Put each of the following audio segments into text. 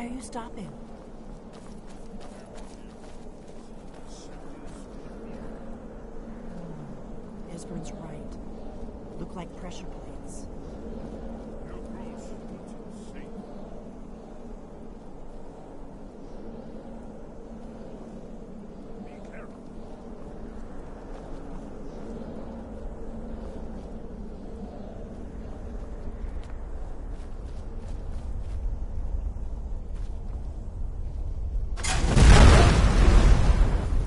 are you stopping? Esbern's right. Look like pressure plates.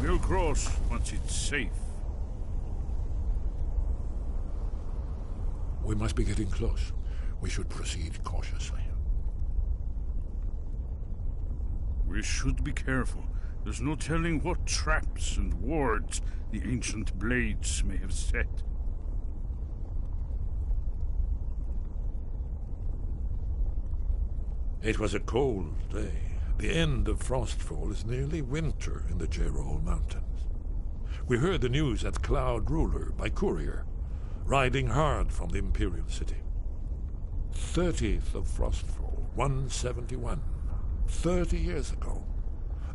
We'll cross once it's safe. We must be getting close. We should proceed cautiously. We should be careful. There's no telling what traps and wards the ancient blades may have set. It was a cold day. The end of Frostfall is nearly winter in the Jerol Mountains. We heard the news at Cloud Ruler by courier, riding hard from the Imperial City. 30th of Frostfall, 171. 30 years ago.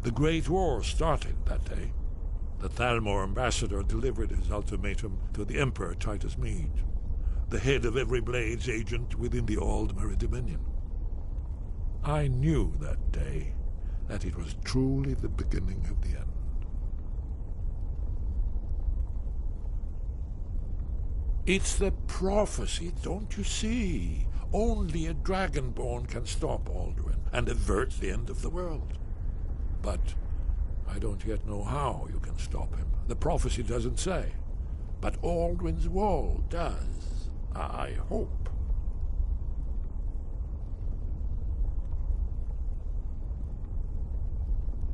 The Great War started that day. The Thalmor ambassador delivered his ultimatum to the Emperor Titus Mede, the head of every Blades agent within the Aldmeri Dominion. I knew that day that it was truly the beginning of the end. It's the prophecy, don't you see? Only a Dragonborn can stop Alduin and avert the end of the world. But I don't yet know how you can stop him. The prophecy doesn't say. But Alduin's wall does. I hope.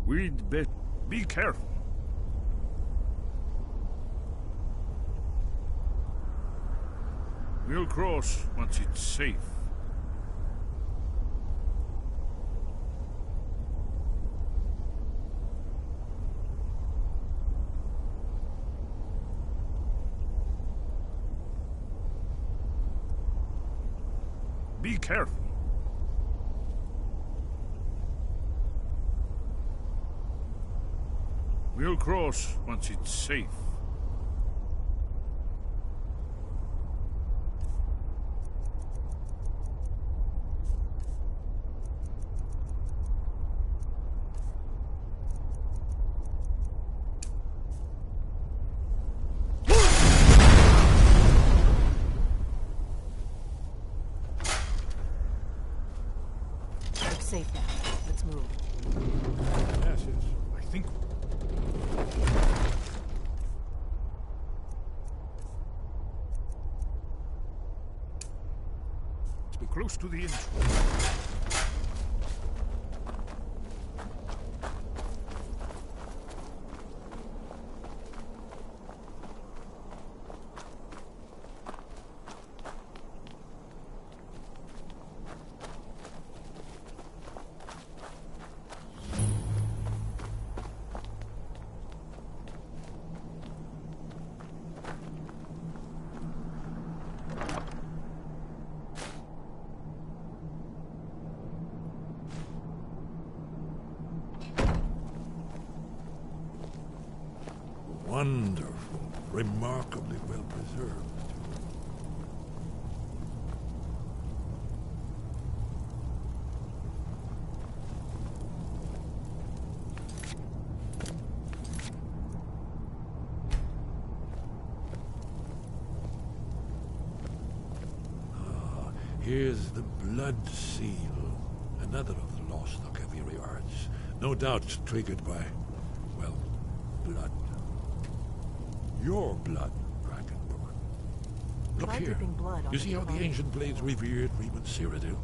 We'd better be careful. We'll cross once it's safe. Be careful. We'll cross once it's safe. It's safe now. Let's move. Yes, I think. Let's be close to the entrance. Wonderful, remarkably well preserved. Here's the Blood Seal, another of the lost Akaviri arts, no doubt triggered by, well, blood. Your blood, Dragonborn. Look Try here. dripping blood on You see how the body. ancient blades revered Reman Cyrodiil?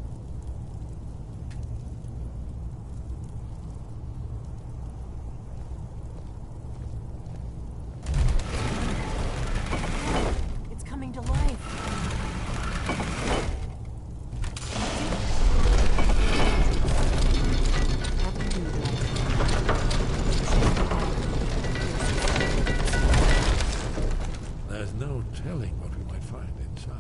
It's coming to life. There's no telling what we might find inside.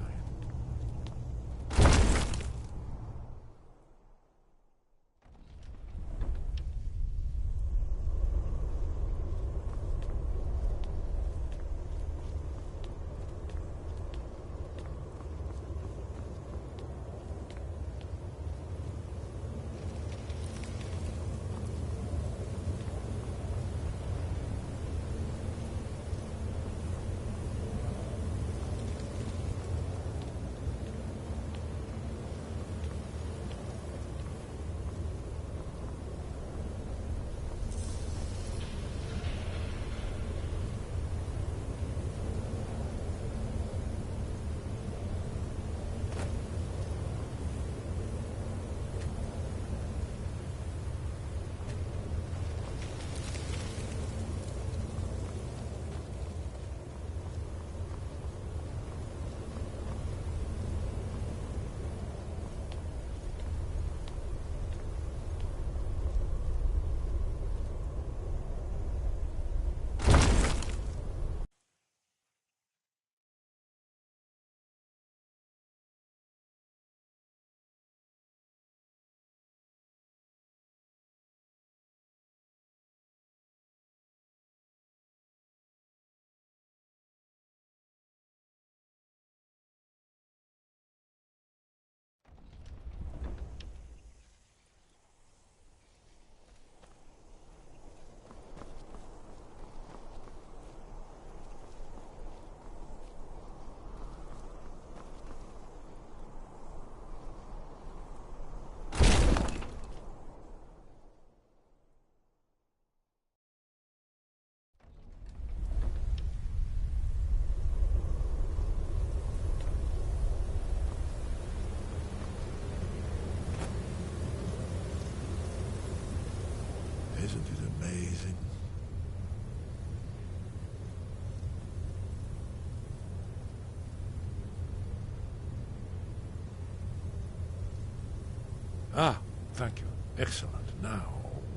Ah, thank you. Excellent. Now,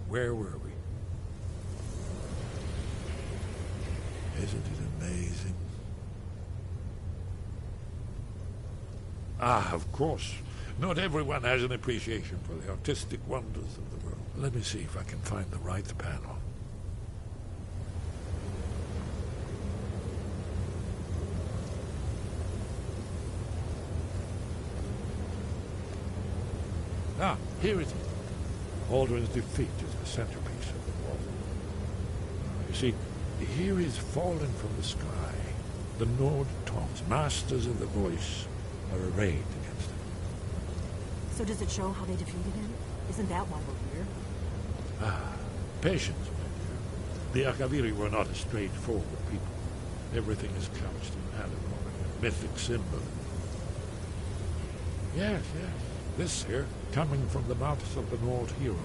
where were we? Isn't it amazing? Ah, of course. Not everyone has an appreciation for the artistic wonders of the world. Let me see if I can find the right panel. Ah, here it is. Alduin's defeat is the centerpiece of the wall. You see, here is fallen from the sky. The Nord Toms, masters of the voice, are arrayed against him. So does it show how they defeated him? Isn't that why we're here? Ah, patience, my dear. The Akaviri were not a straightforward people. Everything is couched in allegory, a mythic symbol. Yes. This here, coming from the mouths of the Nord heroes,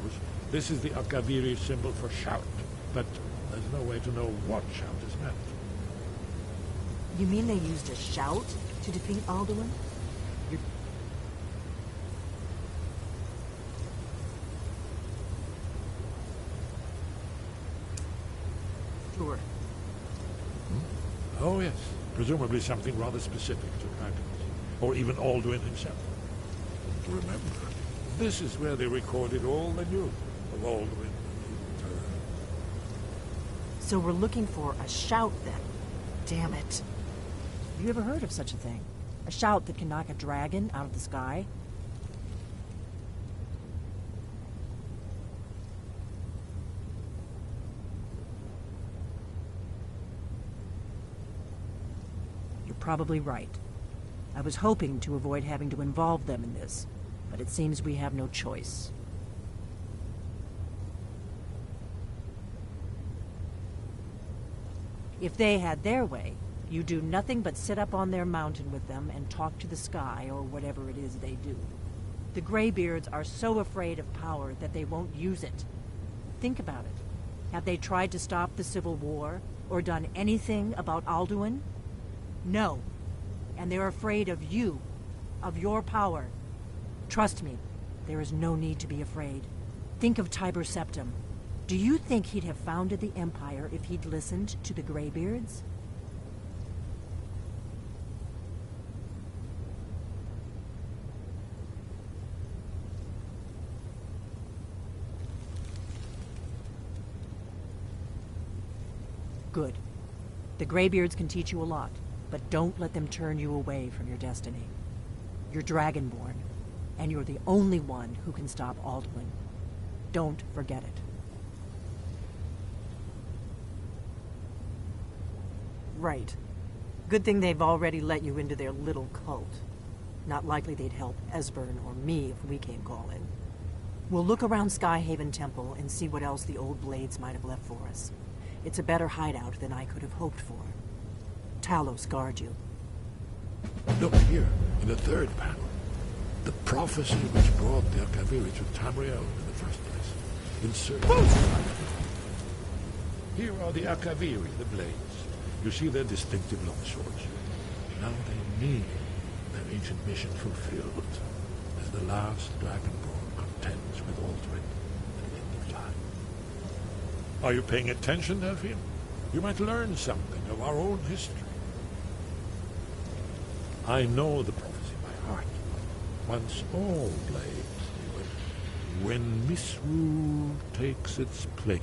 this is the Akaviri symbol for shout. But there's no way to know what shout is meant. You mean they used a shout to defeat Alduin? Sure. Oh, yes. Presumably something rather specific to dragons. Or even Alduin himself. Remember, this is where they recorded all they knew of Alduin. So we're looking for a shout, then. Damn it. Have you ever heard of such a thing? A shout that can knock a dragon out of the sky? You're probably right. I was hoping to avoid having to involve them in this, but it seems we have no choice. If they had their way, you do nothing but sit up on their mountain with them and talk to the sky or whatever it is they do. The Greybeards are so afraid of power that they won't use it. Think about it. Have they tried to stop the Civil War or done anything about Alduin? No. And they're afraid of you, of your power. Trust me, there is no need to be afraid. Think of Tiber Septim. Do you think he'd have founded the Empire if he'd listened to the Greybeards? Good. The Greybeards can teach you a lot, but don't let them turn you away from your destiny. You're Dragonborn, and you're the only one who can stop Alduin. Don't forget it. Right. Good thing they've already let you into their little cult. Not likely they'd help Esbern or me if we came calling. We'll look around Skyhaven Temple and see what else the old blades might have left for us. It's a better hideout than I could have hoped for. Talos guard you. Look here, in the third panel. The prophecy which brought the Akaviri to Tamriel in the first place. In search of... Here are the Akaviri, the blades. You see their distinctive long swords. Now they mean their ancient mission fulfilled, as the last Dragonborn contends with Alduin at the end of time. Are you paying attention, Delphine? You might learn something of our own history. I know the prophecy by heart. Once all blades, when misrule takes its place.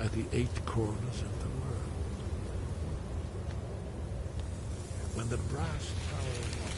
At the 8 corners of the world. When the brass tower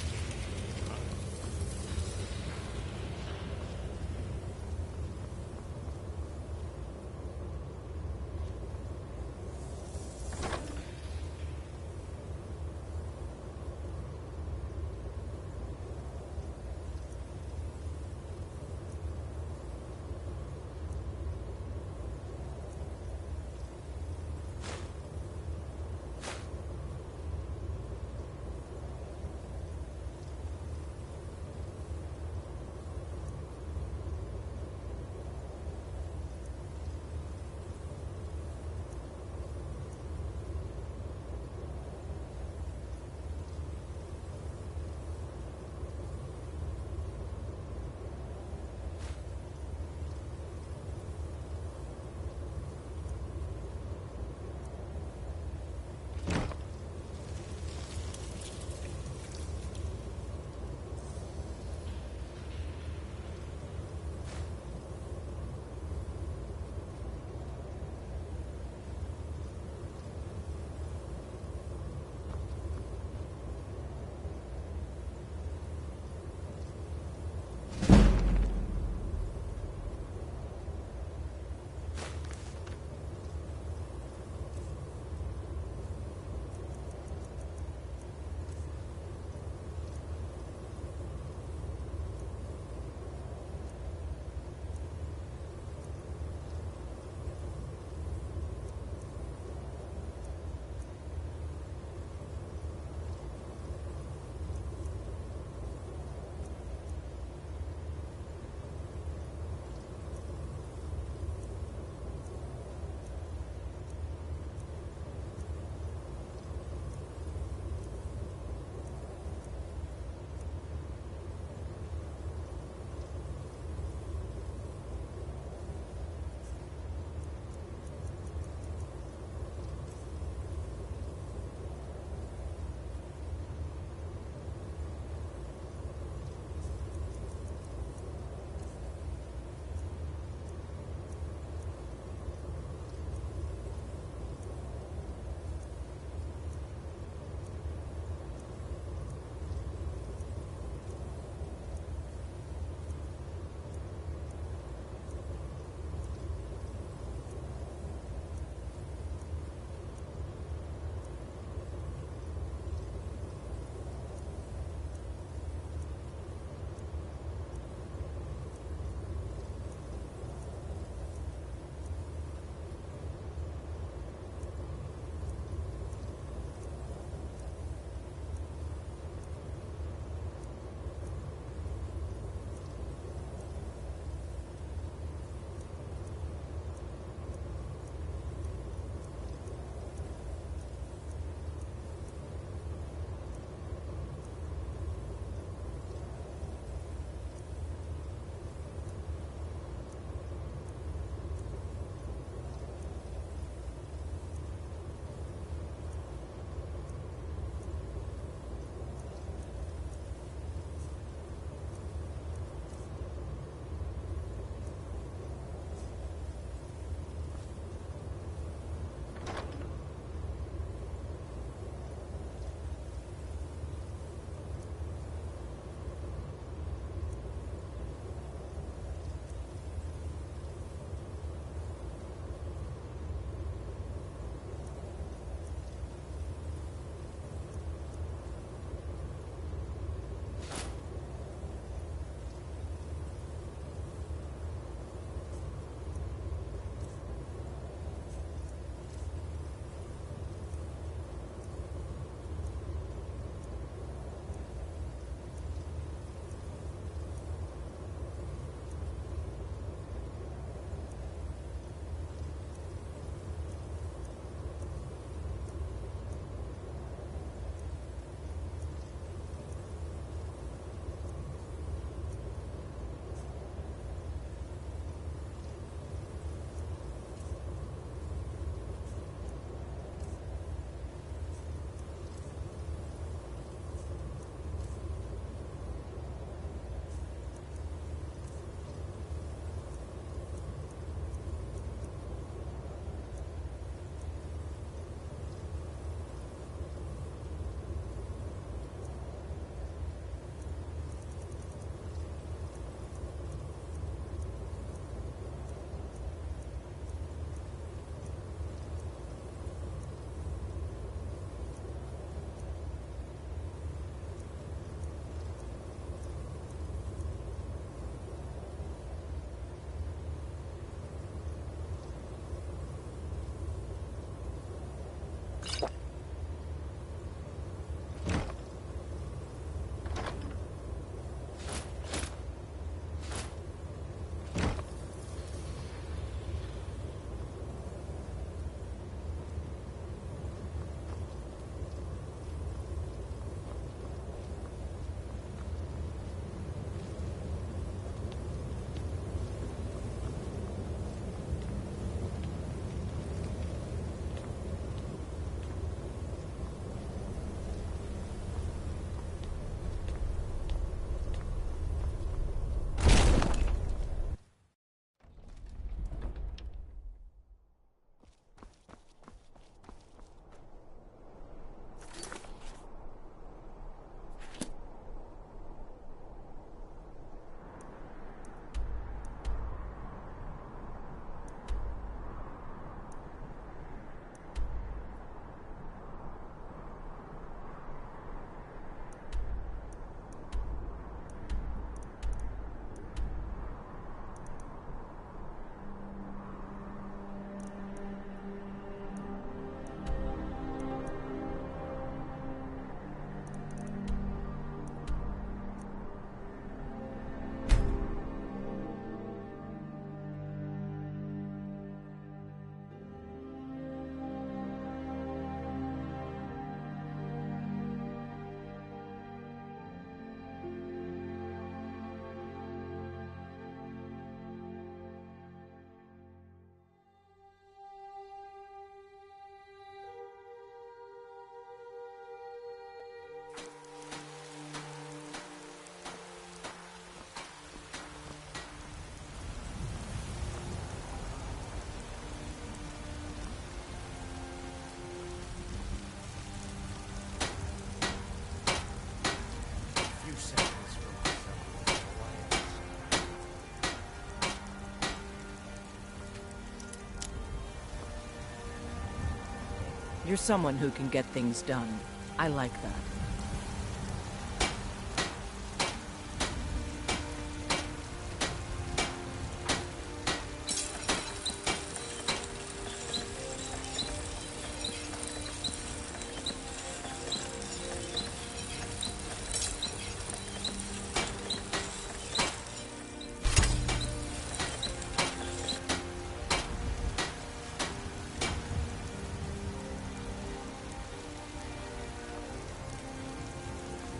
You're someone who can get things done. I like that.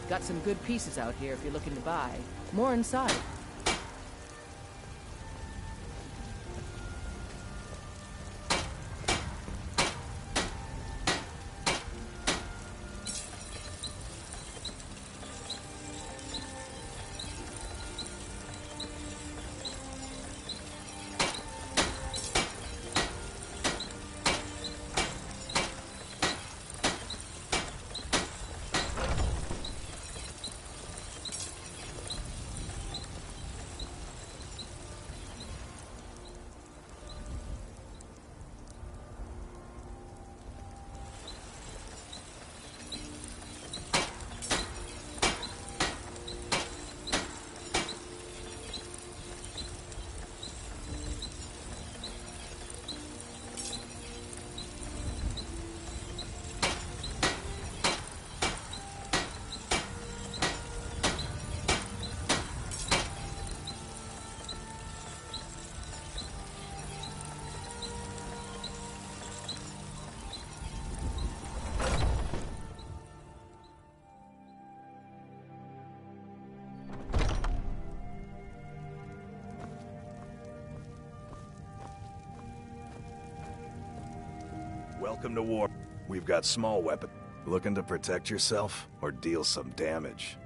Got some good pieces out here if you're looking to buy. More inside. Welcome to war. We've got small weapons. Looking to protect yourself or deal some damage?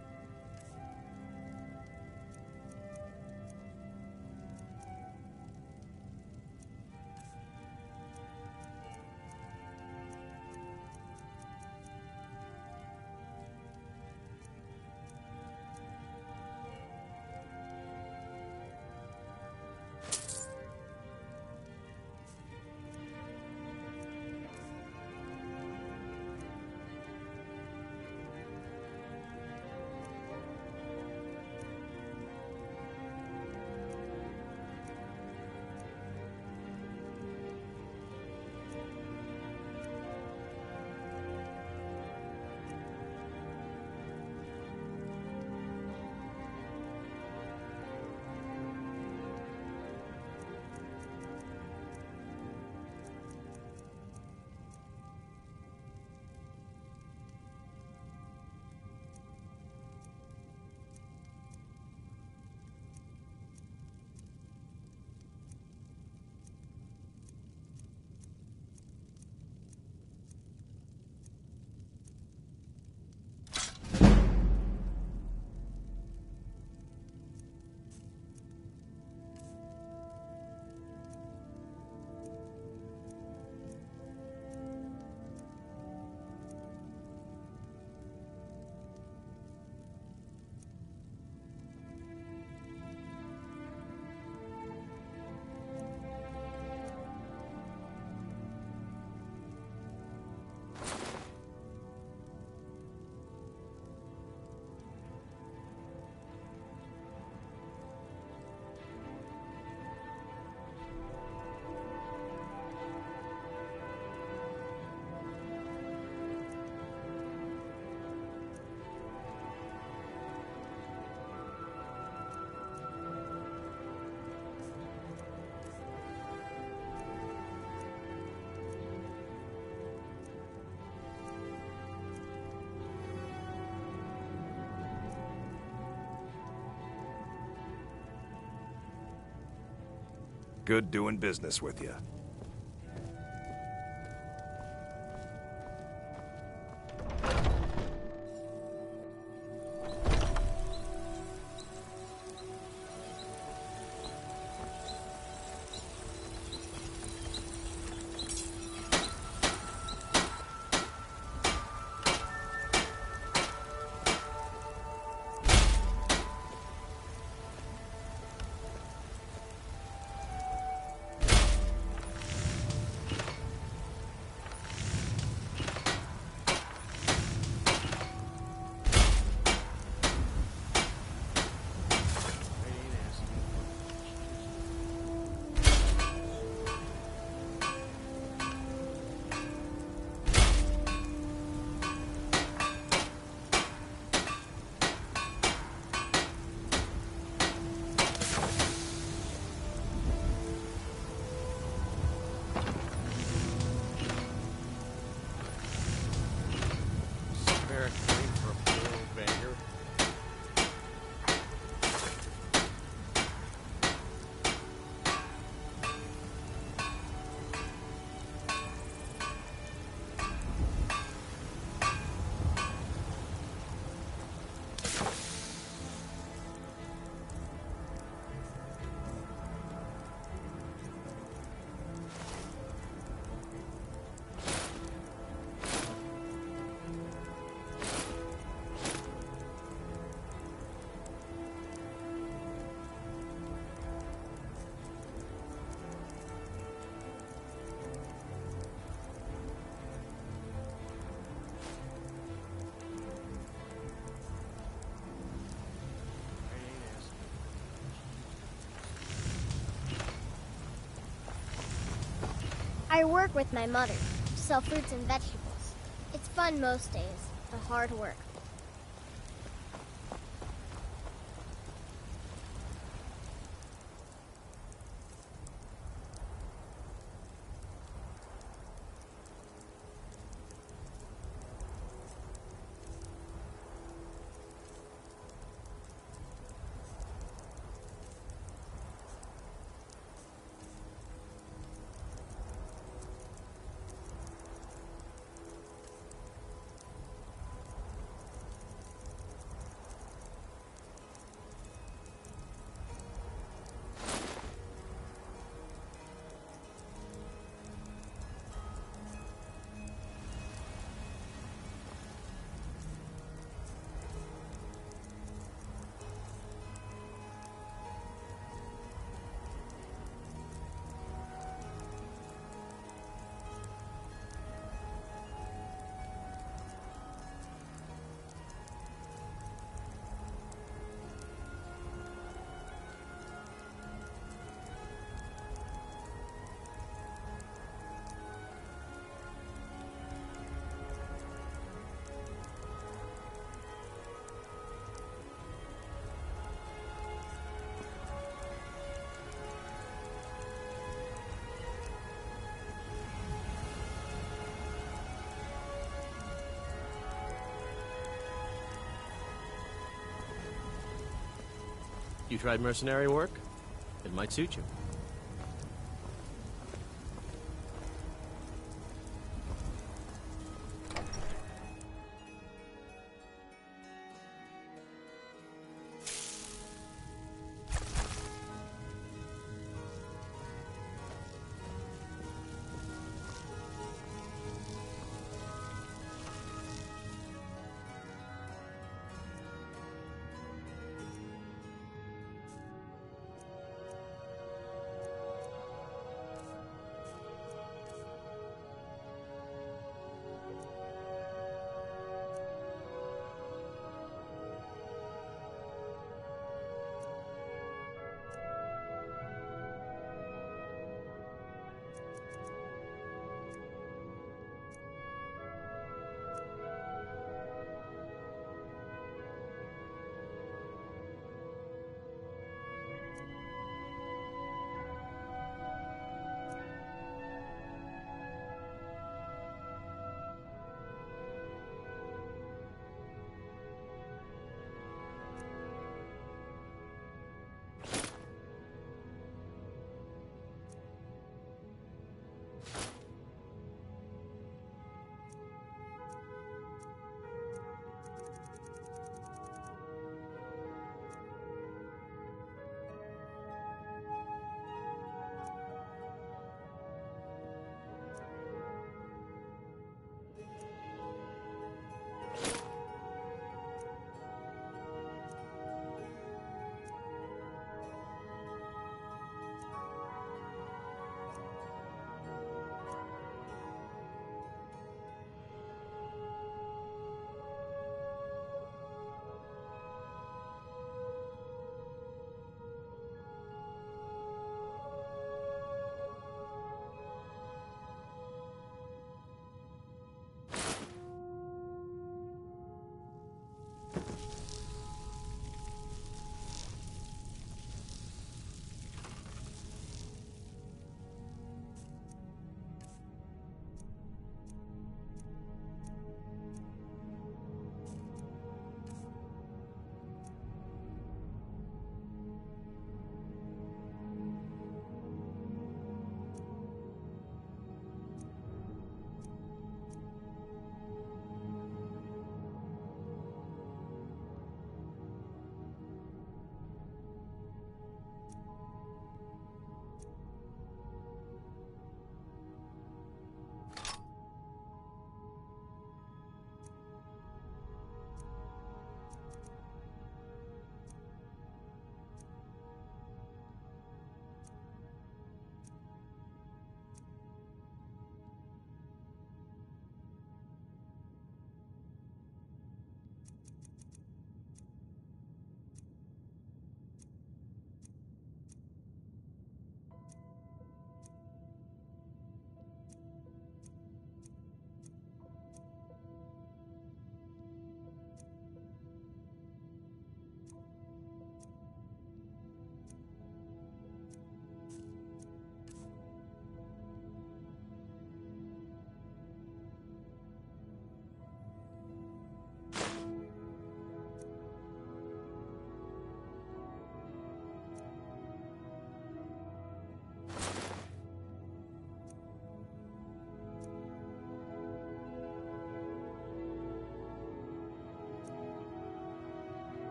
Good doing business with you. I work with my mother, sell fruits and vegetables. It's fun most days, but hard work. You tried mercenary work? It might suit you.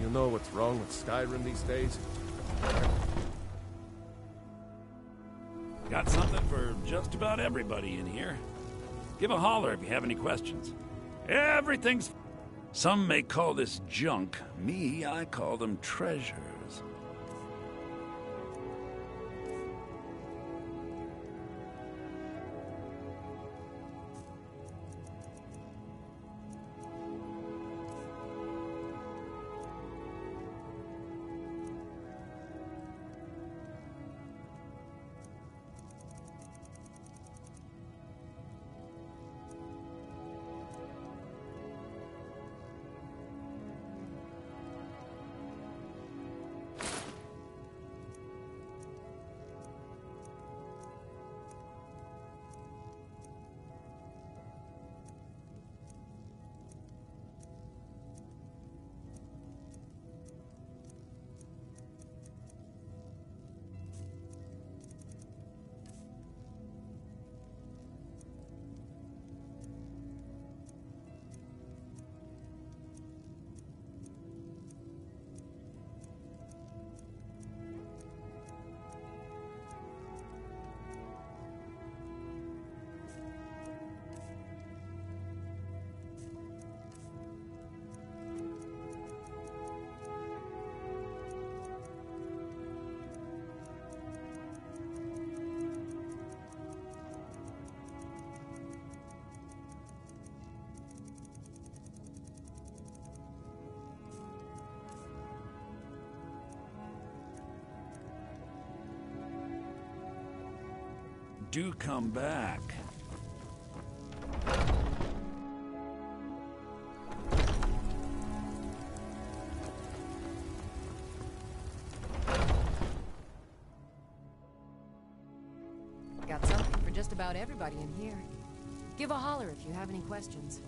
You know what's wrong with Skyrim these days? Got something for just about everybody in here. Give a holler if you have any questions. Everything's... Some may call this junk. Me, I call them treasures. Do come back. Got something for just about everybody in here. Give a holler if you have any questions.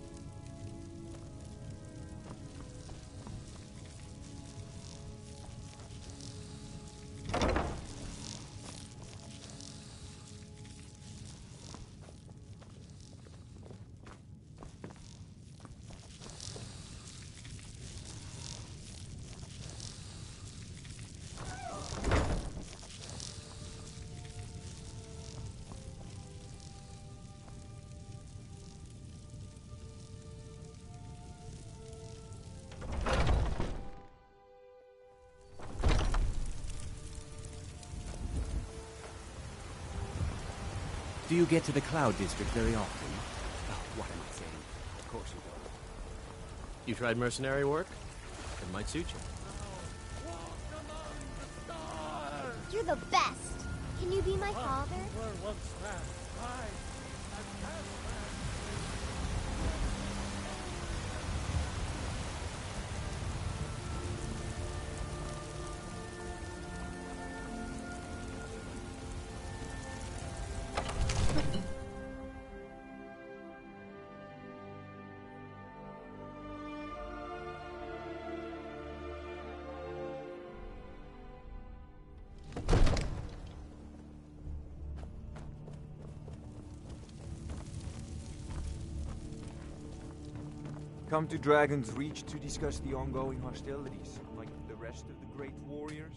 Do you get to the Cloud District very often? Oh, what am I saying? Of course you don't. You tried mercenary work? It might suit you. You're the best. Can you be my father? Come to Dragon's Reach to discuss the ongoing hostilities, like the rest of the great warriors?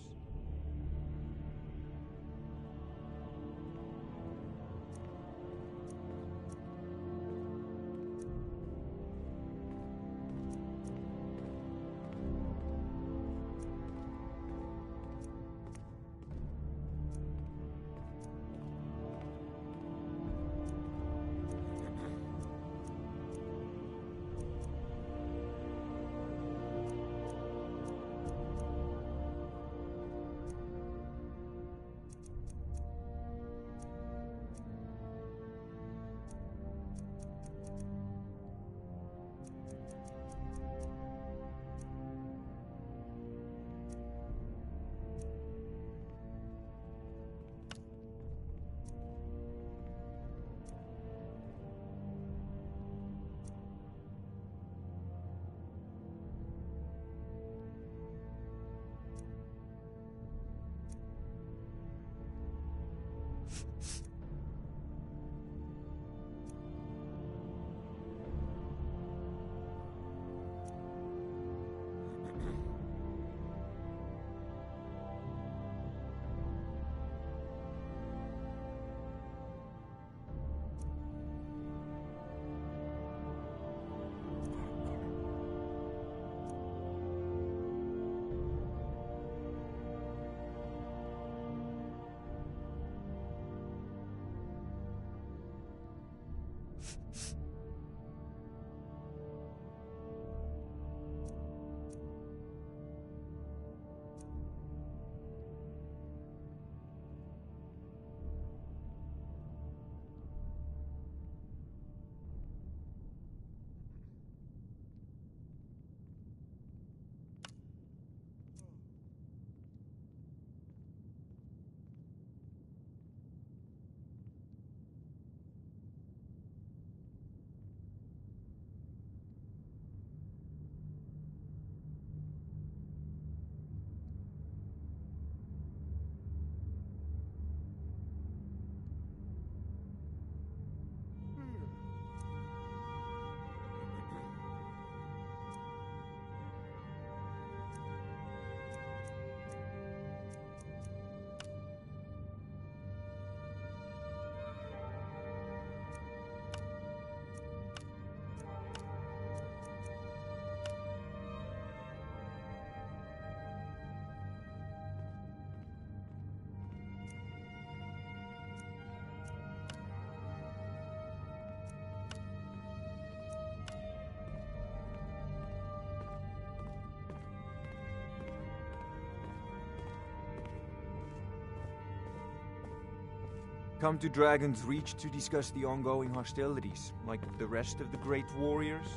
Come to Dragon's Reach to discuss the ongoing hostilities, like the rest of the Great Warriors?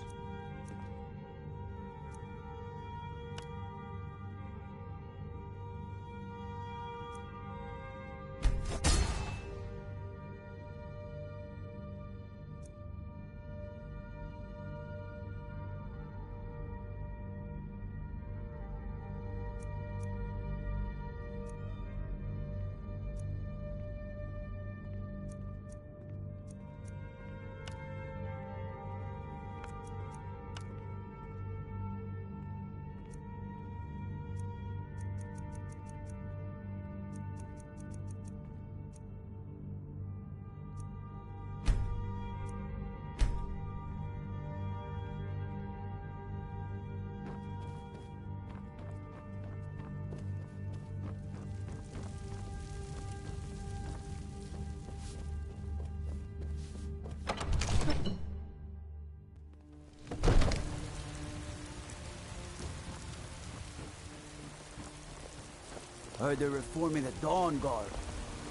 Heard they're reforming the Dawn Guard.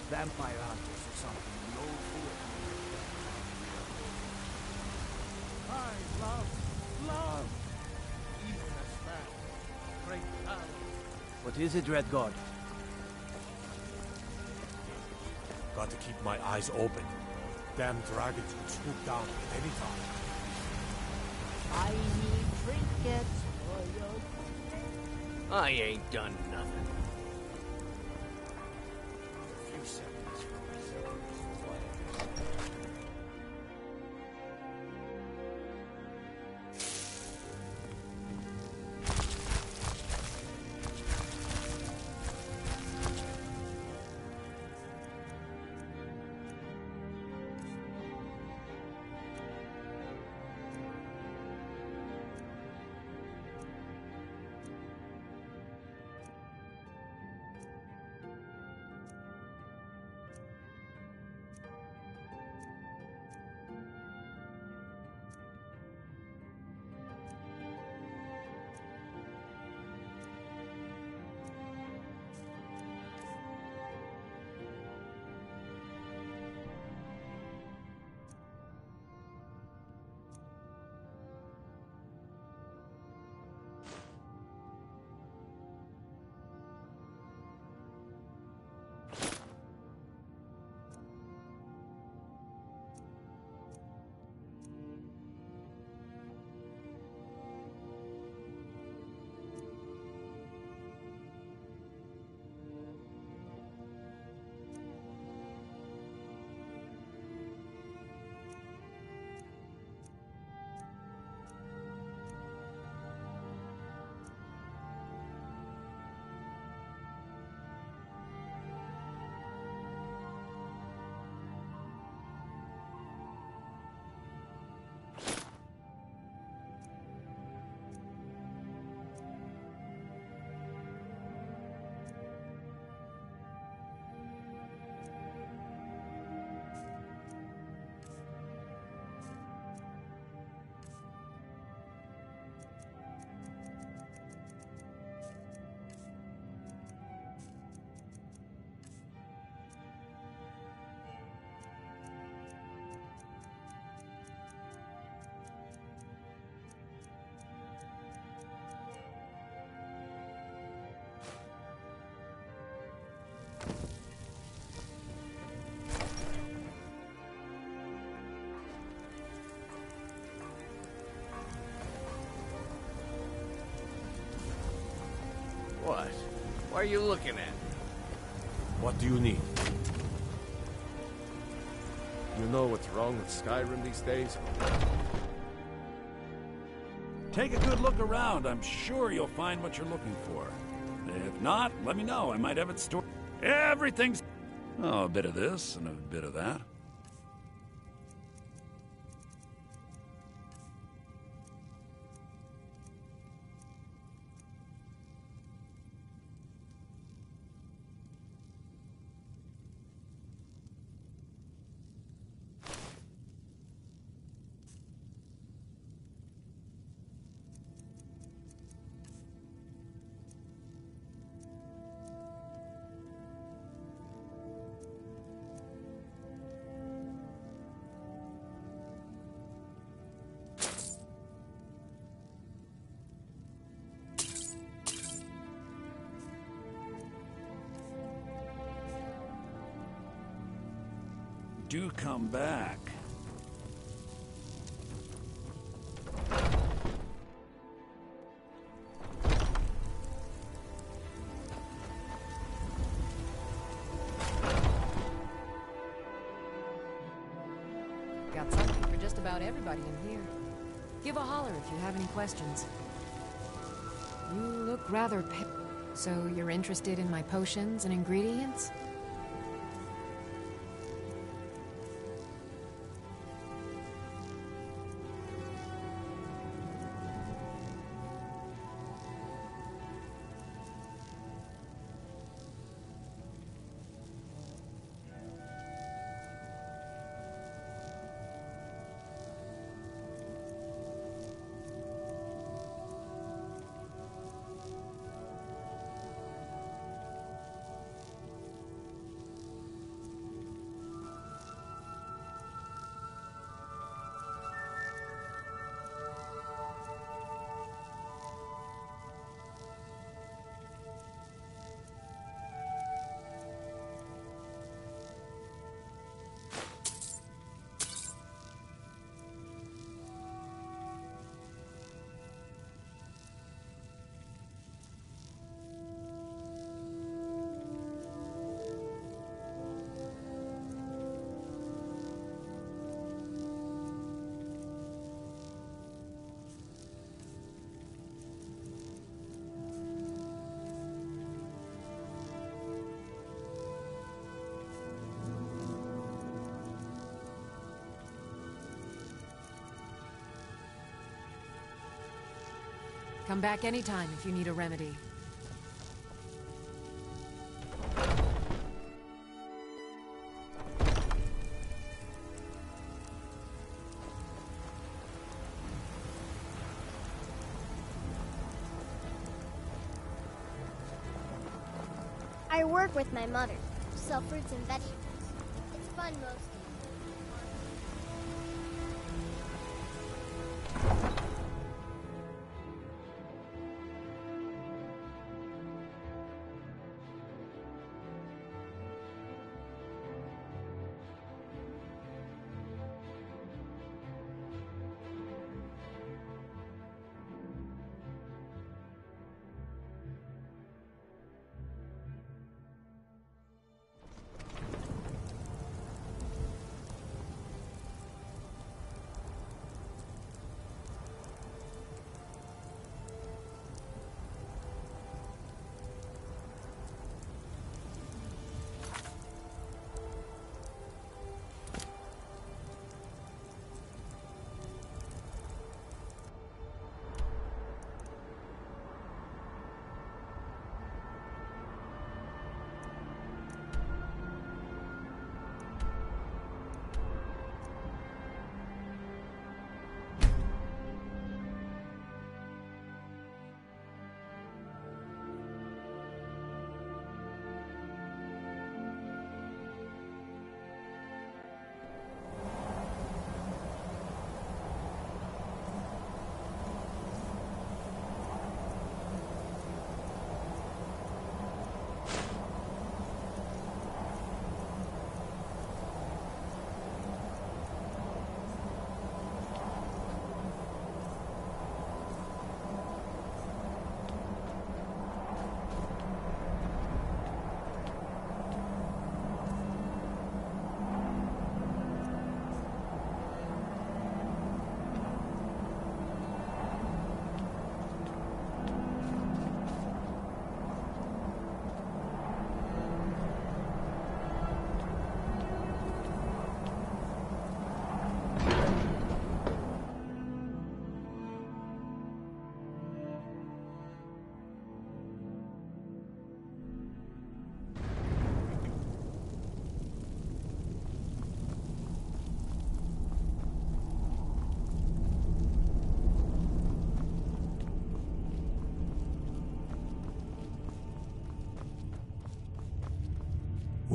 Vampire hunters or something in the old fort. Hi, love! Love! Even as that. Great power. What is it, Dread God? Got to keep my eyes open. Damn dragons could swoop down at any time. I need trinkets for your... I ain't done nothing. A few seconds. What are you looking at? What do you need? You know what's wrong with Skyrim these days? Take a good look around. I'm sure you'll find what you're looking for. If not, let me know. I might have it stored. Everything's... Oh, a bit of this and a bit of that. Do come back. Got something for just about everybody in here. Give a holler if you have any questions. You look rather So you're interested in my potions and ingredients? Come back anytime if you need a remedy. I work with my mother, sell fruits and vegetables. It's fun most days.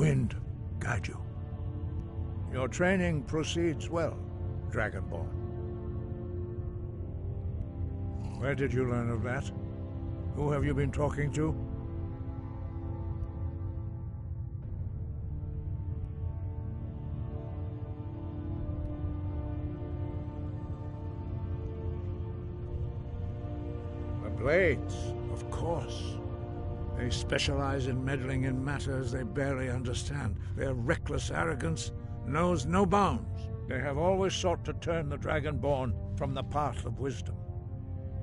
wind guide you. Your training proceeds well, Dragonborn. Where did you learn of that? Who have you been talking to? The Blades, of course. They specialize in meddling in matters they barely understand. Their reckless arrogance knows no bounds. They have always sought to turn the Dragonborn from the path of wisdom.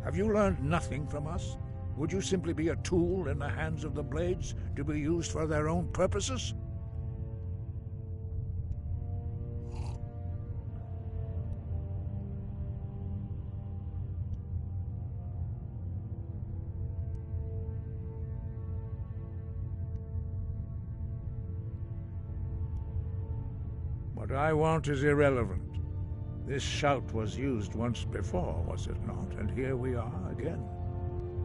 Have you learned nothing from us? Would you simply be a tool in the hands of the Blades to be used for their own purposes? What I want is irrelevant. This shout was used once before, was it not? And here we are again.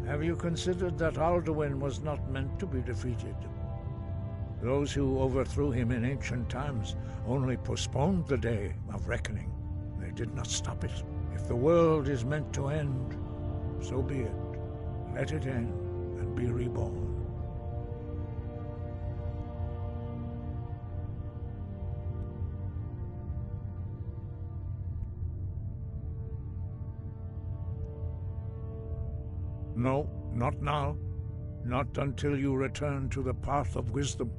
Have you considered that Alduin was not meant to be defeated? Those who overthrew him in ancient times only postponed the day of reckoning. They did not stop it. If the world is meant to end, so be it. Let it end and be reborn. No, not now. Not until you return to the path of wisdom.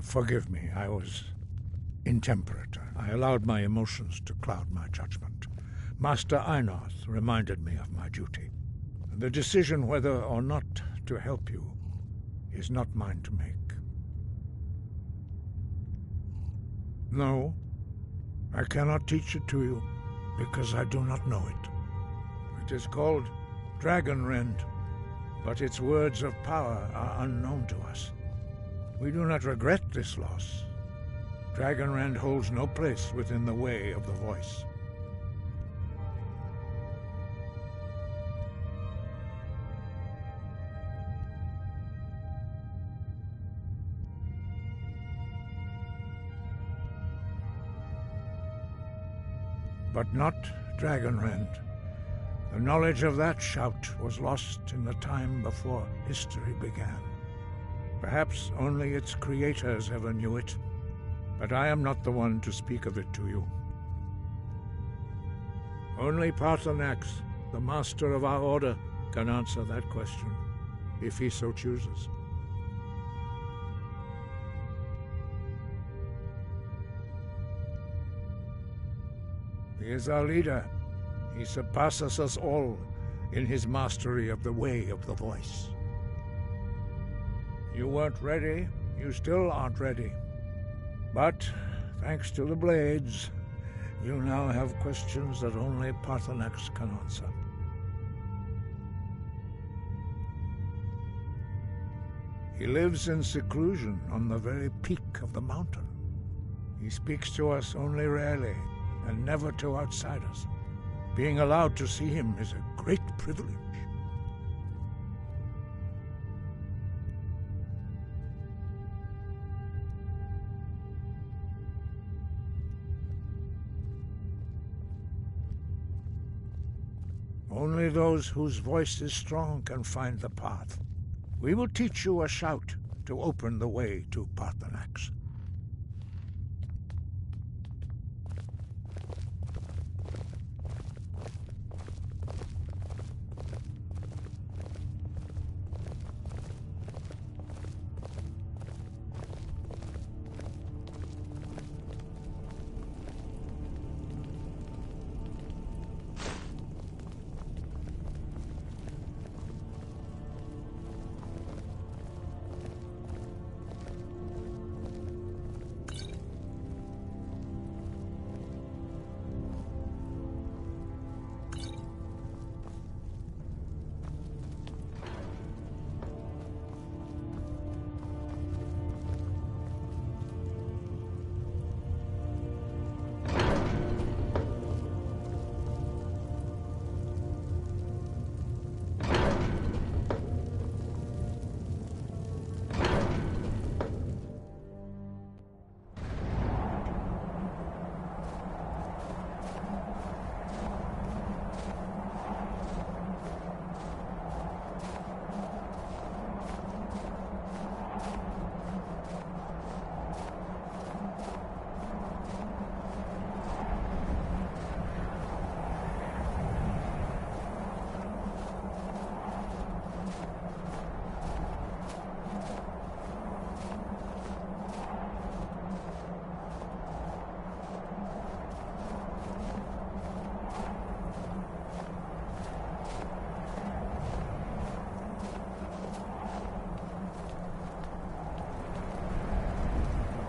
Forgive me, I was intemperate. I allowed my emotions to cloud my judgment. Master Einarth reminded me of my duty. The decision whether or not to help you is not mine to make. No, I cannot teach it to you, because I do not know it. It is called Dragonrend, but its words of power are unknown to us. We do not regret this loss. Dragonrend holds no place within the way of the voice. But not Dragonrend. The knowledge of that shout was lost in the time before history began. Perhaps only its creators ever knew it, but I am not the one to speak of it to you. Only Paarthurnax, the master of our order, can answer that question, if he so chooses. He is our leader. He surpasses us all in his mastery of the way of the voice. You weren't ready. You still aren't ready. But, thanks to the Blades, you now have questions that only Paarthurnax can answer. He lives in seclusion on the very peak of the mountain. He speaks to us only rarely, and never to outsiders. Being allowed to see him is a great privilege. Only those whose voice is strong can find the path. We will teach you a shout to open the way to Paarthurnax.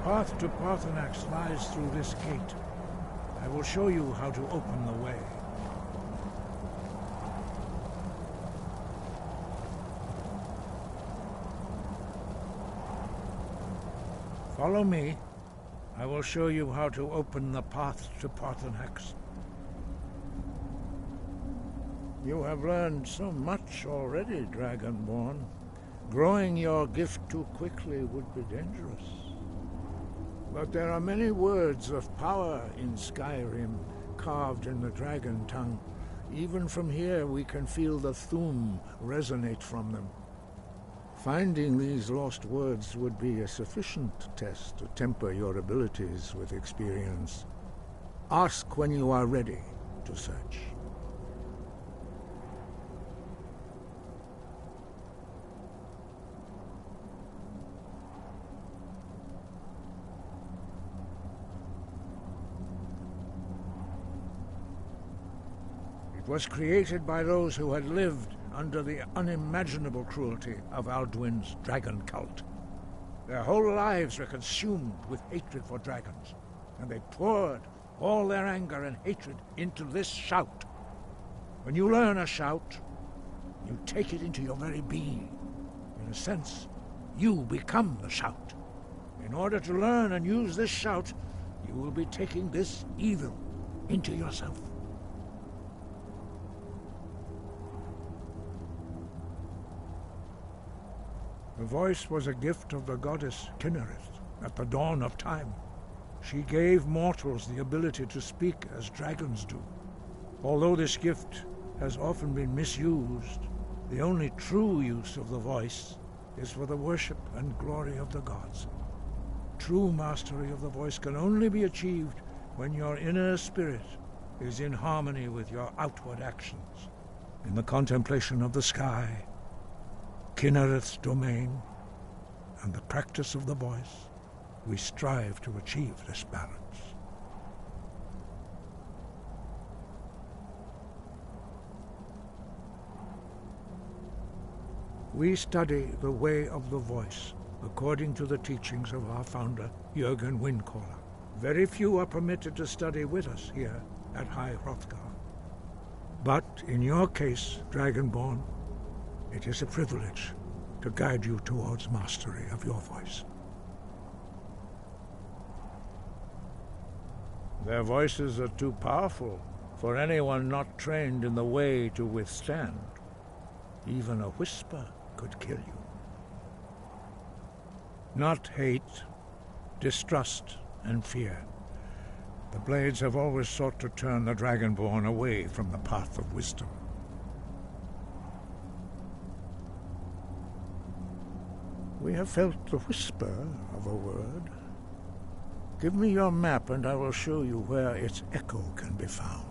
path to Parthenax lies through this gate. I will show you how to open the way. Follow me. I will show you how to open the path to Parthenax. You have learned so much already, Dragonborn. Growing your gift too quickly would be dangerous. But there are many words of power in Skyrim, carved in the dragon tongue. Even from here we can feel the Thu'um resonate from them. Finding these lost words would be a sufficient test to temper your abilities with experience. Ask when you are ready to search. It was created by those who had lived under the unimaginable cruelty of Alduin's dragon cult. Their whole lives were consumed with hatred for dragons, and they poured all their anger and hatred into this shout. When you learn a shout, you take it into your very being. In a sense, you become the shout. In order to learn and use this shout, you will be taking this evil into yourself. The voice was a gift of the goddess Kinnereth at the dawn of time. She gave mortals the ability to speak as dragons do. Although this gift has often been misused, the only true use of the voice is for the worship and glory of the gods. True mastery of the voice can only be achieved when your inner spirit is in harmony with your outward actions. In the contemplation of the sky, Kinnereth's domain, and the practice of the voice, we strive to achieve this balance. We study the way of the voice, according to the teachings of our founder, Jürgen Windcaller. Very few are permitted to study with us here at High Hrothgar. But in your case, Dragonborn, it is a privilege to guide you towards mastery of your voice. Their voices are too powerful for anyone not trained in the way to withstand. Even a whisper could kill you. Not hate, distrust, and fear. The Blades have always sought to turn the Dragonborn away from the path of wisdom. We have felt the whisper of a word. Give me your map and I will show you where its echo can be found.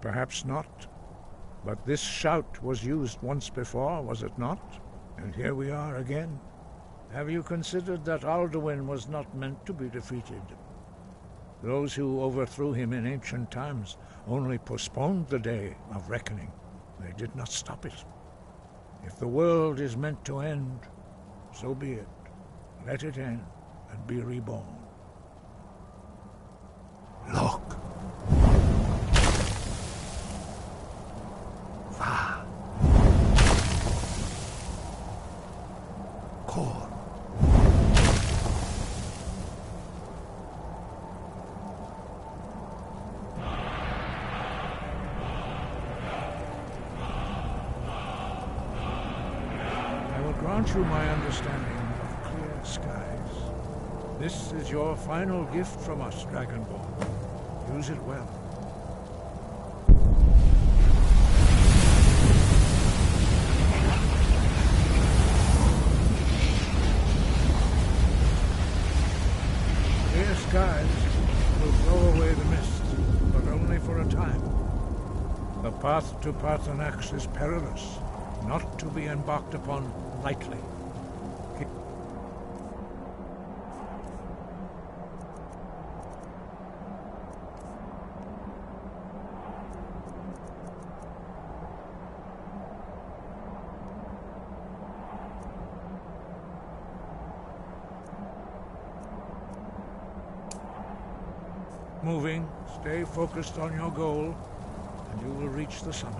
Perhaps not, but this shout was used once before, was it not? And here we are again. Have you considered that Alduin was not meant to be defeated? Those who overthrew him in ancient times only postponed the day of reckoning. They did not stop it. If the world is meant to end, so be it. Let it end and be reborn. Look. Va. Kor. Grant you my understanding of clear skies. This is your final gift from us, Dragonborn. Use it well. Clear skies will blow away the mist, but only for a time. The path to Parthenax is perilous, not to be embarked upon lightly. moving, stay focused on your goal, and you will reach the summit.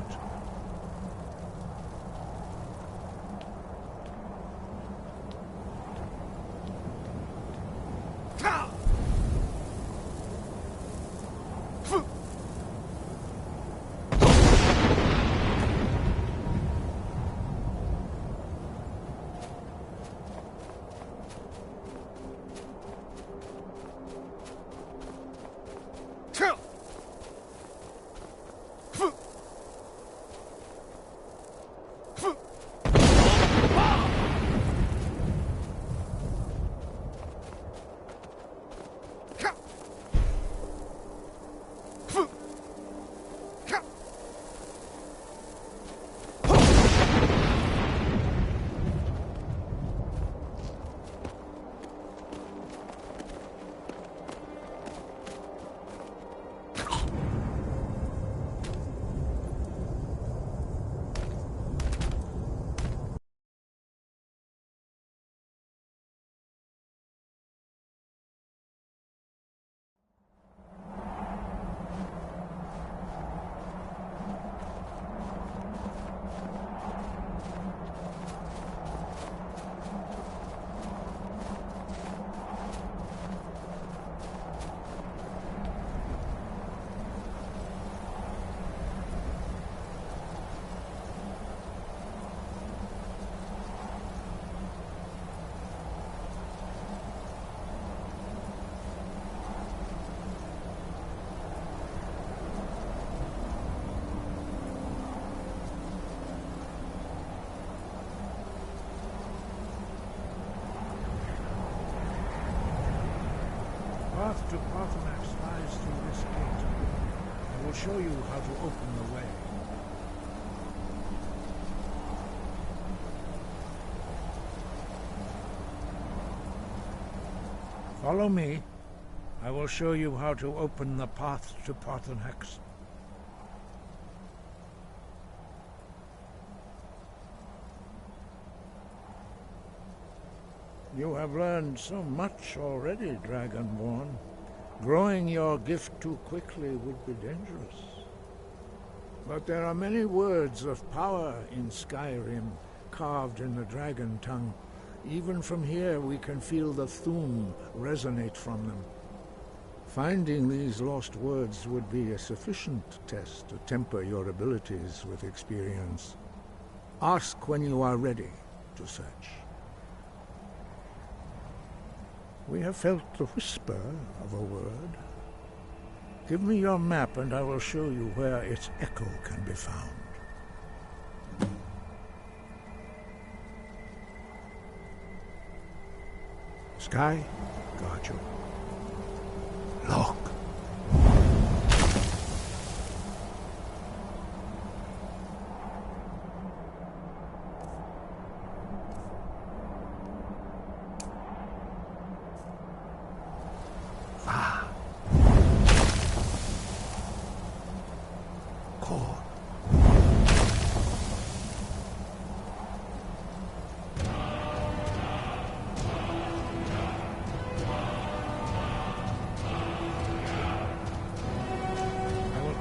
Path to Parthenax lies through this gate. I will show you how to open the way. Follow me. I will show you how to open the path to Parthenax. You have learned so much already, Dragonborn. Growing your gift too quickly would be dangerous. But there are many words of power in Skyrim, carved in the dragon tongue. Even from here we can feel the Thum resonate from them. Finding these lost words would be a sufficient test to temper your abilities with experience. Ask when you are ready to search. We have felt the whisper of a word. Give me your map and I will show you where its echo can be found. Sky, guard you. Look.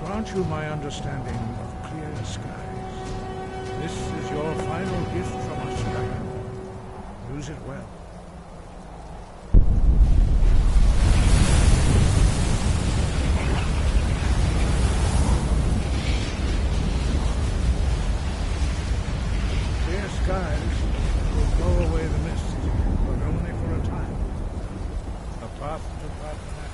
Grant you my understanding of clear skies. This is your final gift from us, Skyrim. Use it well. Clear skies will blow away the mist, but only for a time. A path to Parthenax.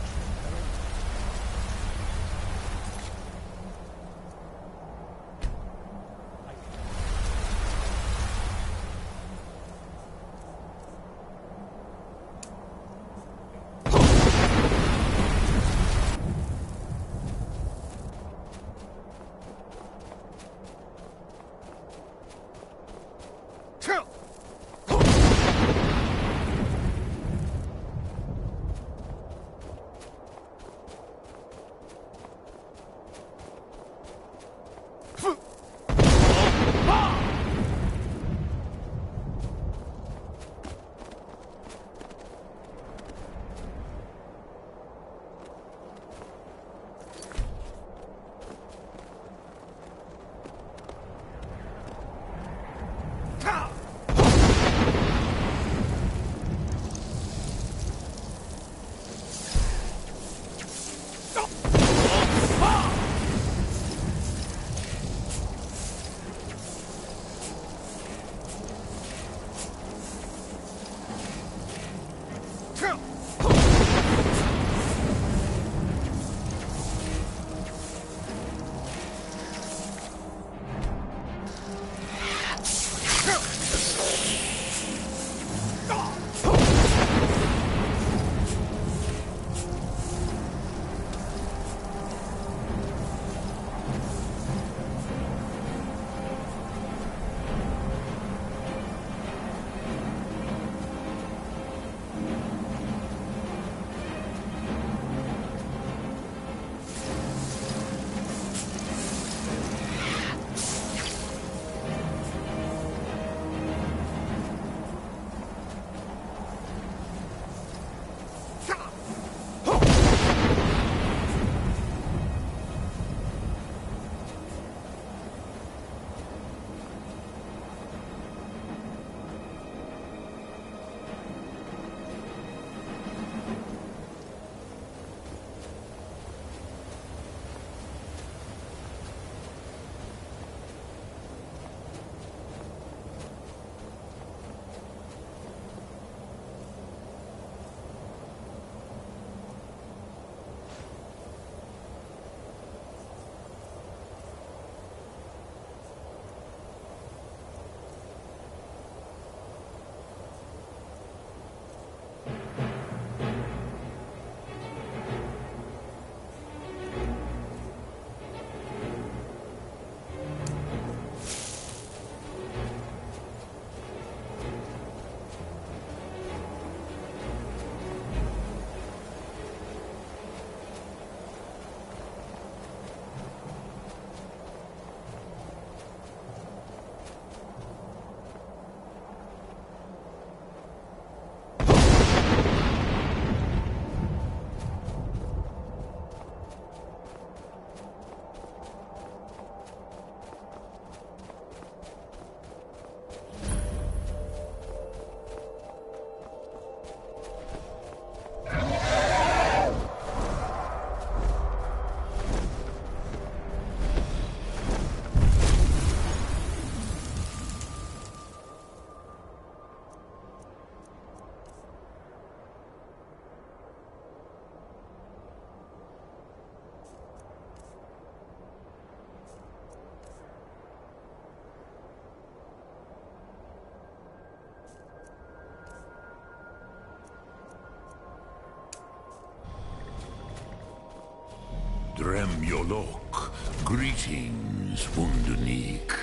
Drem Yolok, greetings, Wundernik.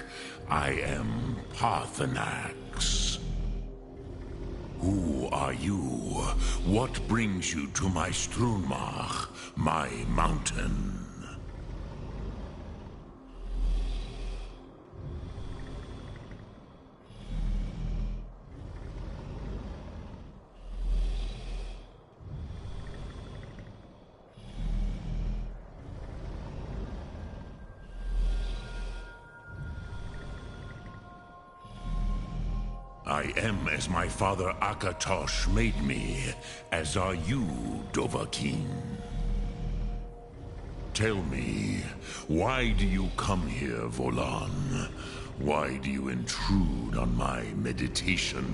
I am Parthenax. Who are you? What brings you to my Strunmach, my mountain? I am as my father Akatosh made me, as are you, Dovahkiin. Tell me, why do you come here, Volan? Why do you intrude on my meditation?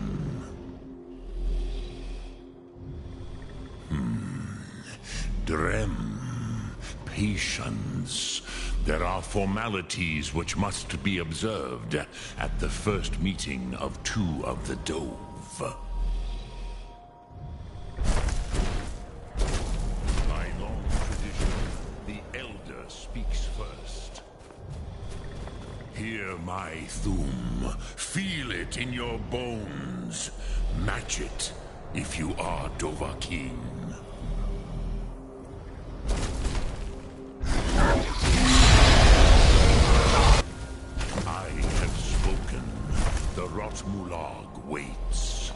Drem, patience. There are formalities which must be observed at the first meeting of two of the Dove. By long tradition, the Elder speaks first. Hear my Thum. Feel it in your bones. Match it if you are Dovahkiin. The Rotmulag waits.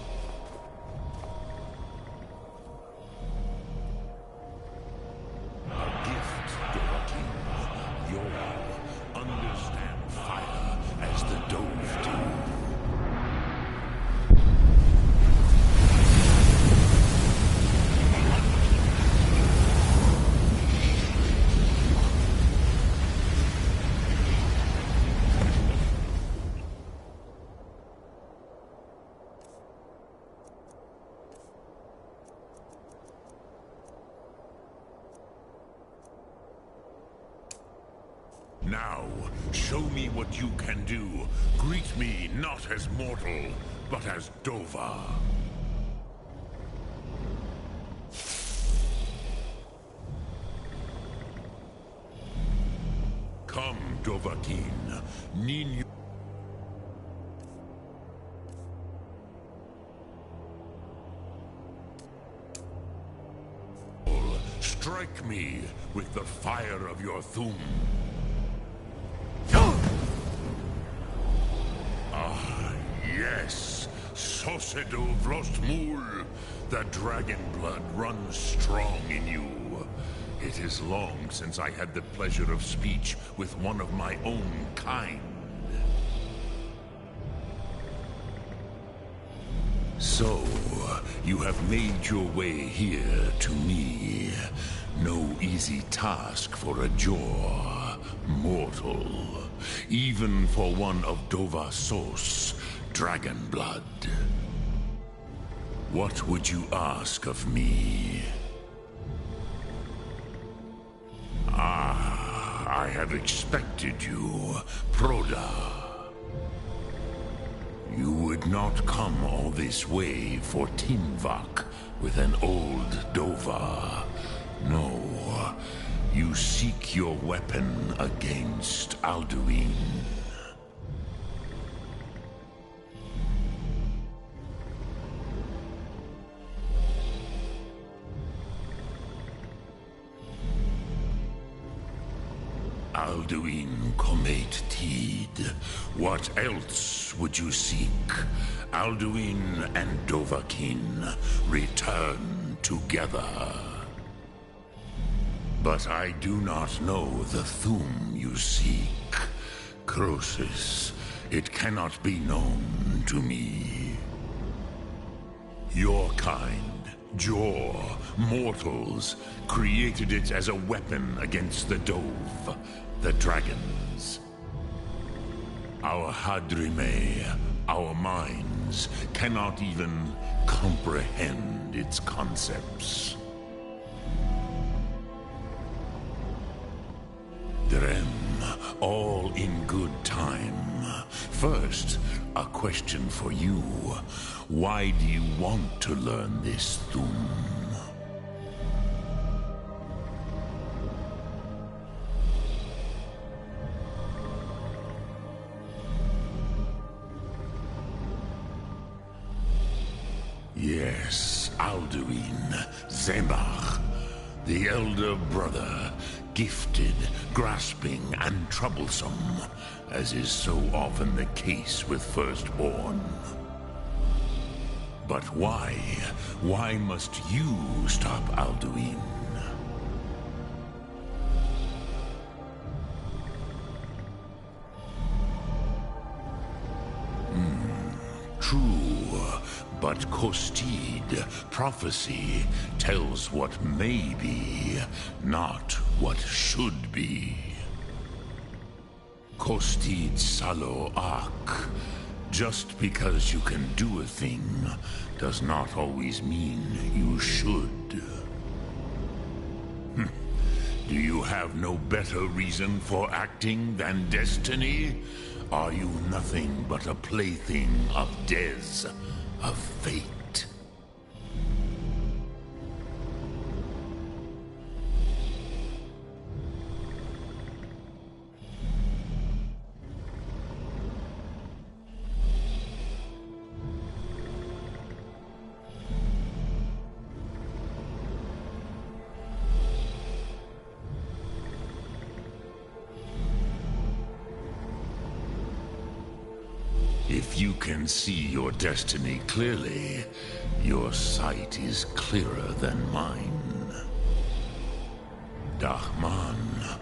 A gift, Dovahkiin. You'll understand fire as the Dove do. Now, show me what you can do. Greet me not as mortal, but as Dova. Come, Dovahkiin. Ninyu. Strike me with the fire of your Thum. Ah, yes. Sosedo Vrostmul. The dragon blood runs strong in you. It is long since I had the pleasure of speech with one of my own kind. So, you have made your way here to me. No easy task for a Jor, mortal. Even for one of Dovasos, dragon blood. What would you ask of me? Ah, I have expected you, Proda. You would not come all this way for Tinvak with an old Dova. No, you seek your weapon against Alduin. Alduin Comet Teed. What else would you seek? Alduin and Dovahkiin return together. But I do not know the Thum you seek. Croesus, it cannot be known to me. Your kind, Jor, mortals, created it as a weapon against the Dove, the dragons. Our Hadrime, our minds, cannot even comprehend its concepts. Drem, all in good time. First, a question for you. Why do you want to learn this Thum? Yes, Alduin, Zemach, the elder brother, gifted, grasping, and troublesome, as is so often the case with firstborn. But why? Why must you stop Alduin? True, but Kostid, prophecy, tells what may be, not what should be. Kostid Salo Ak. Just because you can do a thing does not always mean you should. Do you have no better reason for acting than destiny? Are you nothing but a plaything of Des, of fate? If you can see your destiny clearly, your sight is clearer than mine. Dahman,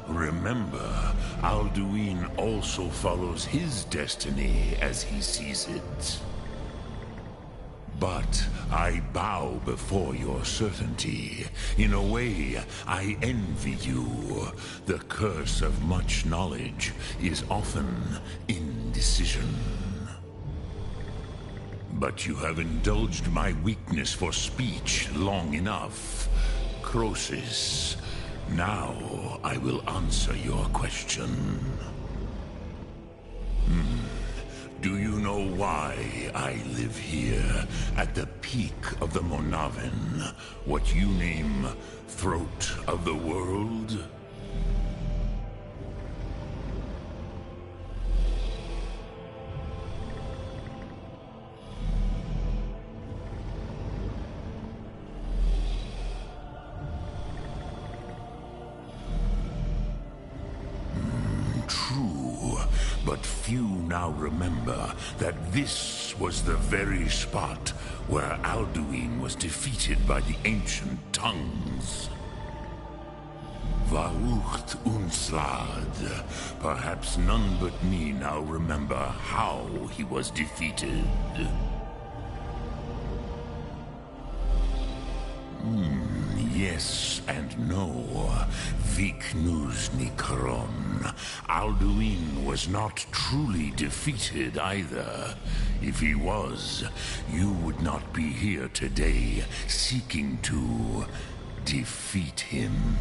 remember, Alduin also follows his destiny as he sees it. But I bow before your certainty. In a way, I envy you. The curse of much knowledge is often indecision. But you have indulged my weakness for speech long enough. Croesus, now I will answer your question. Do you know why I live here, at the peak of the Monavin, what you name Throat of the World? But few now remember that this was the very spot where Alduin was defeated by the ancient tongues. Vaucht Unslad. Perhaps none but me now remember how he was defeated. Yes and no. Viknus Nikaron. Alduin was not truly defeated either. If he was, you would not be here today seeking to defeat him.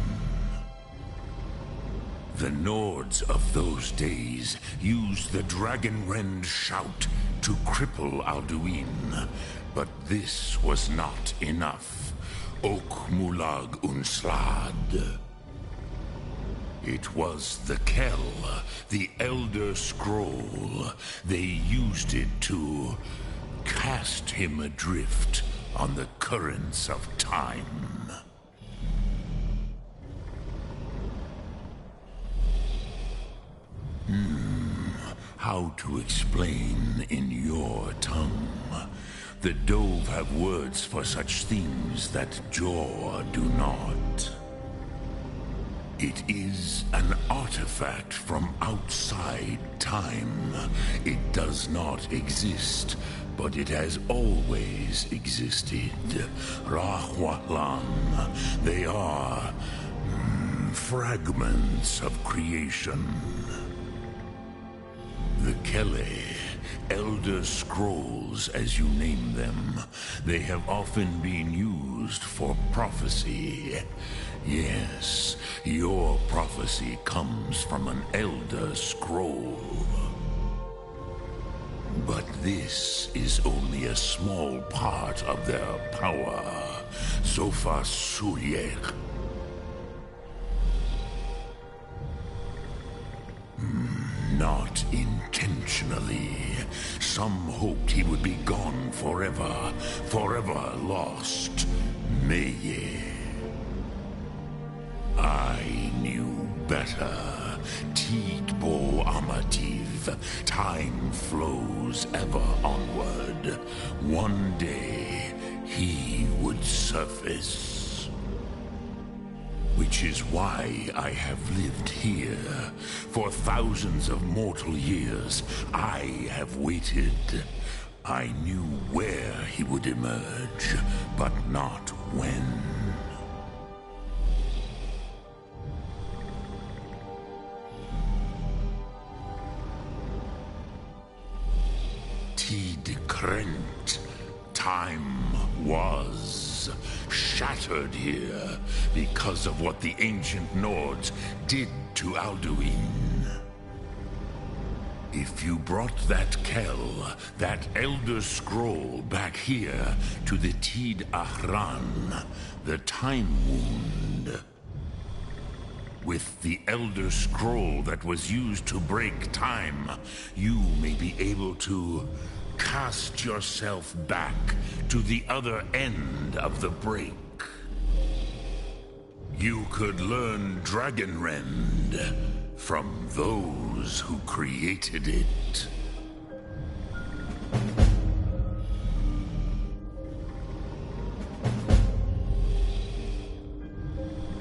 The Nords of those days used the Dragonrend shout to cripple Alduin, but this was not enough. Ok Mulag Unslad. It was the Kell, the Elder Scroll. They used it to cast him adrift on the currents of time. How to explain in your tongue? The Dove have words for such things that Jor do not. It is an artifact from outside time. It does not exist, but it has always existed. Rahwalan. They are fragments of creation. The Kele, Elder Scrolls as you name them, they have often been used for prophecy. Yes, your prophecy comes from an Elder Scroll. But this is only a small part of their power. Sofa Sulyek. Not intentionally. Some hoped he would be gone forever, forever lost. Meye. I knew better. Tidbo Amativ. Time flows ever onward. One day, he would surface. Which is why I have lived here. For thousands of mortal years, I have waited. I knew where he would emerge, but not when. Tid Krent. Time was shattered here because of what the ancient Nords did to Alduin. If you brought that Kell, that Elder Scroll, back here to the Tid Ahran, the Time Wound, with the Elder Scroll that was used to break time, you may be able to cast yourself back to the other end of the break. You could learn Dragonrend from those who created it.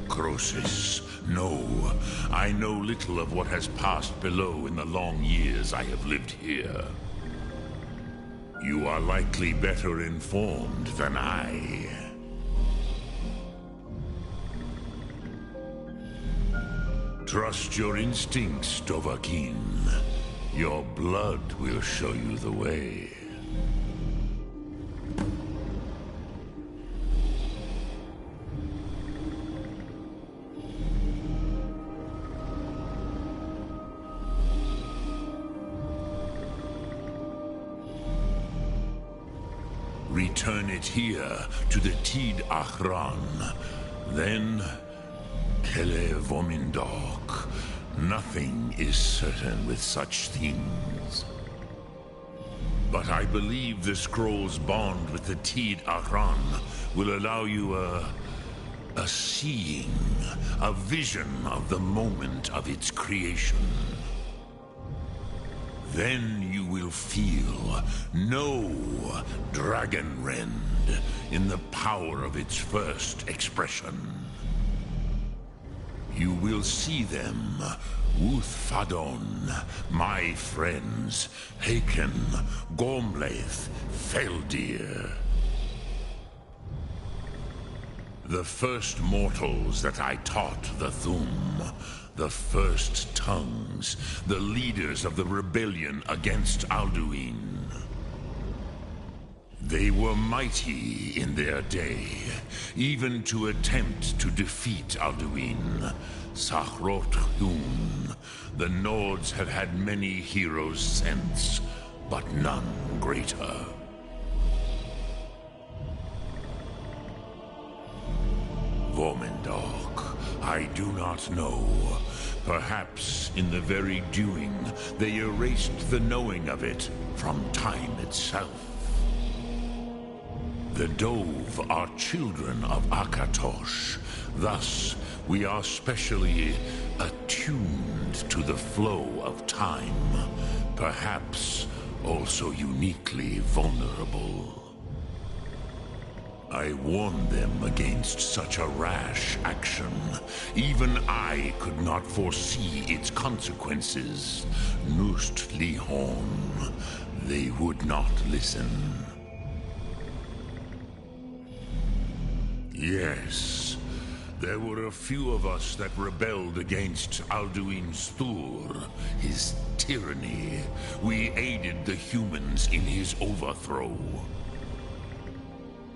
Croesus, no. I know little of what has passed below in the long years I have lived here. You are likely better informed than I. Trust your instincts, Dovahkiin. Your blood will show you the way. Return it here to the Tid Ahran. Then, Kele Vomindok. Nothing is certain with such things. But I believe the scroll's bond with the Tid Ahran will allow you a seeing, a vision of the moment of its creation. Then you will feel, know Dragonrend in the power of its first expression. You will see them, Wuthfadon, my friends, Haken, Gormlaith, Feldir. The first mortals that I taught the Thum, the first tongues, the leaders of the rebellion against Alduin. They were mighty in their day, even to attempt to defeat Alduin. Sahrot-Hun, the Nords have had many heroes since, but none greater. Vomindok, I do not know. Perhaps in the very doing, they erased the knowing of it from time itself. The Dove are children of Akatosh. Thus, we are specially attuned to the flow of time. Perhaps also uniquely vulnerable. I warned them against such a rash action. Even I could not foresee its consequences. Nust Lihon, they would not listen. Yes, there were a few of us that rebelled against Alduin's Thur, his tyranny. We aided the humans in his overthrow.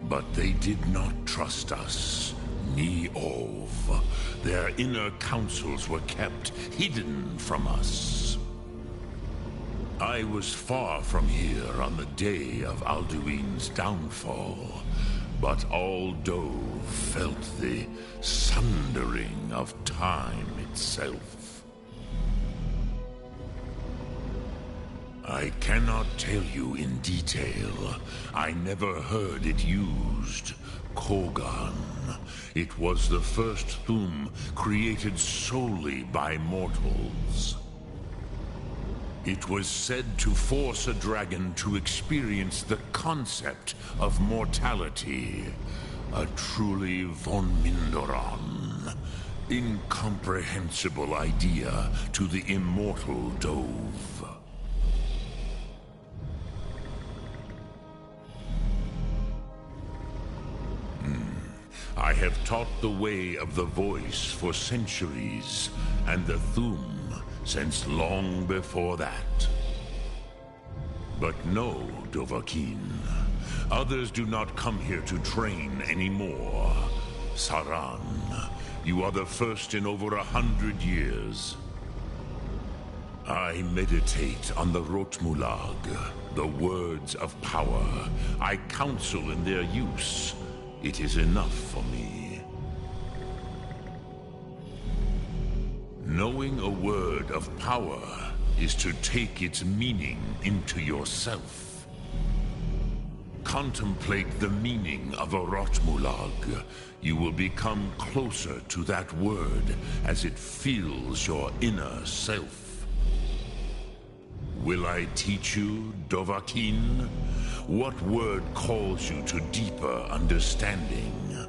But they did not trust us, ni Ov. Their inner councils were kept hidden from us. I was far from here on the day of Alduin's downfall, but all Dove felt the sundering of time itself. I cannot tell you in detail. I never heard it used. Kogan. It was the first Thum created solely by mortals. It was said to force a dragon to experience the concept of mortality. A truly von Mindoran. Incomprehensible idea to the immortal Dove. I have taught the way of the voice for centuries, and the Thum since long before that. But no, Dovahkiin. Others do not come here to train anymore. Saran, you are the first in over 100 years. I meditate on the Rotmulag, the words of power. I counsel in their use. It is enough for me. Knowing a word of power is to take its meaning into yourself. Contemplate the meaning of a Rotmulag. You will become closer to that word as it fills your inner self. Will I teach you, Dovahkiin? What word calls you to deeper understanding?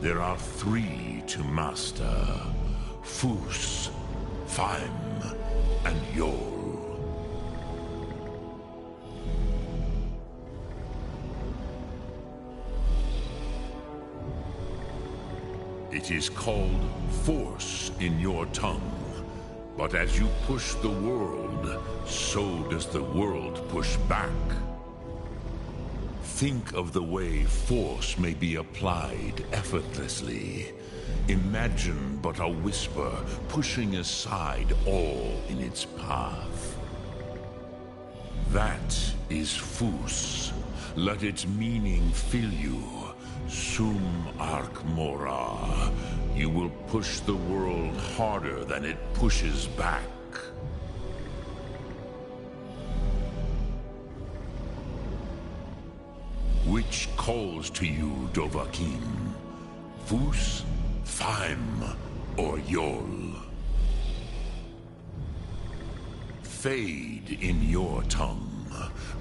There are 3 to master. Fus, Faim, and Yol. It is called force in your tongue. But as you push the world, so does the world push back. Think of the way force may be applied effortlessly. Imagine but a whisper pushing aside all in its path. That is Fus. Let its meaning fill you. Sum Ark Mora. You will push the world harder than it pushes back. Which calls to you, Dovahkiin? Fus, Faim, or Yol? Fade in your tongue.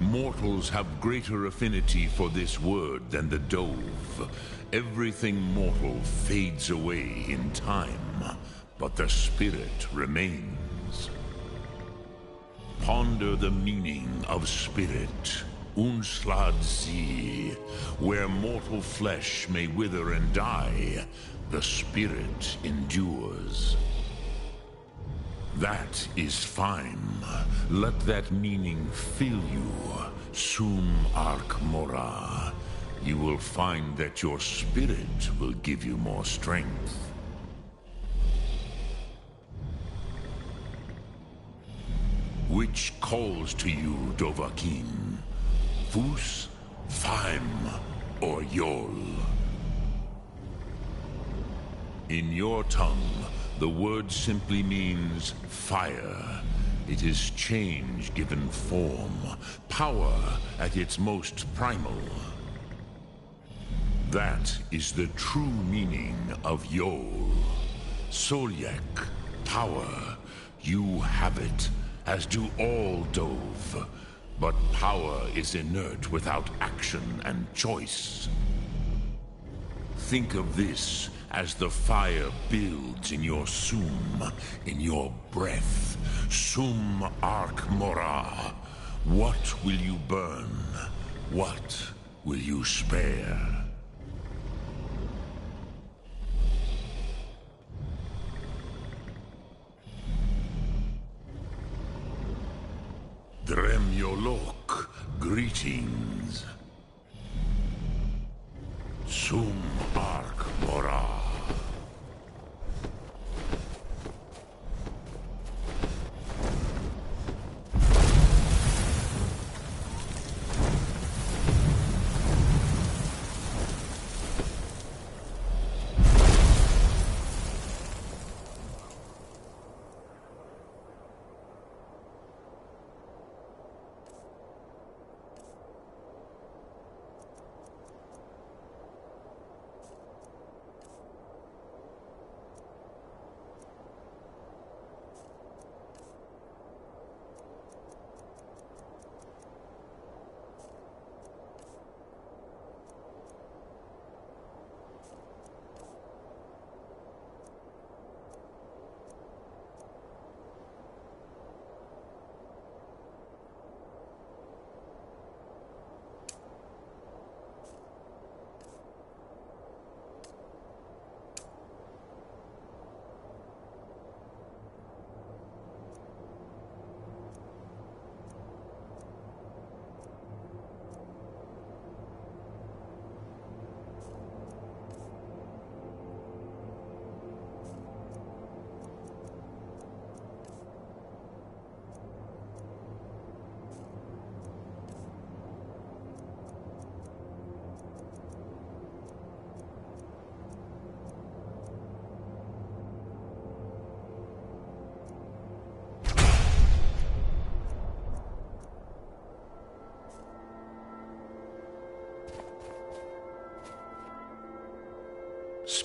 Mortals have greater affinity for this word than the Dove. Everything mortal fades away in time, but the spirit remains. Ponder the meaning of spirit. Unslad Zi, where mortal flesh may wither and die, the spirit endures. That is fine. Let that meaning fill you. Sum Ark Mora. You will find that your spirit will give you more strength. Which calls to you, Dovahkiin? Fus, Faim, or Yol? In your tongue, the word simply means fire. It is change given form, power at its most primal. That is the true meaning of Yol. Solyek, power. You have it, as do all Dove. But power is inert without action and choice. Think of this as the fire builds in your Sum, in your breath. Sum Ark Mora. What will you burn? What will you spare? Dremyolok, greetings. Sum Ark Mora.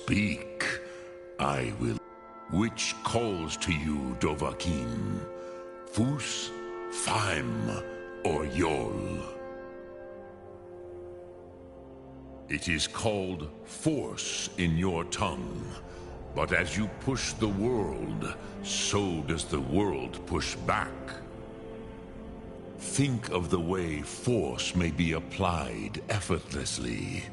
Speak, I will. Which calls to you, Dovahkiin? Fus, Faim, or Yol? It is called force in your tongue. But as you push the world, so does the world push back. Think of the way force may be applied effortlessly.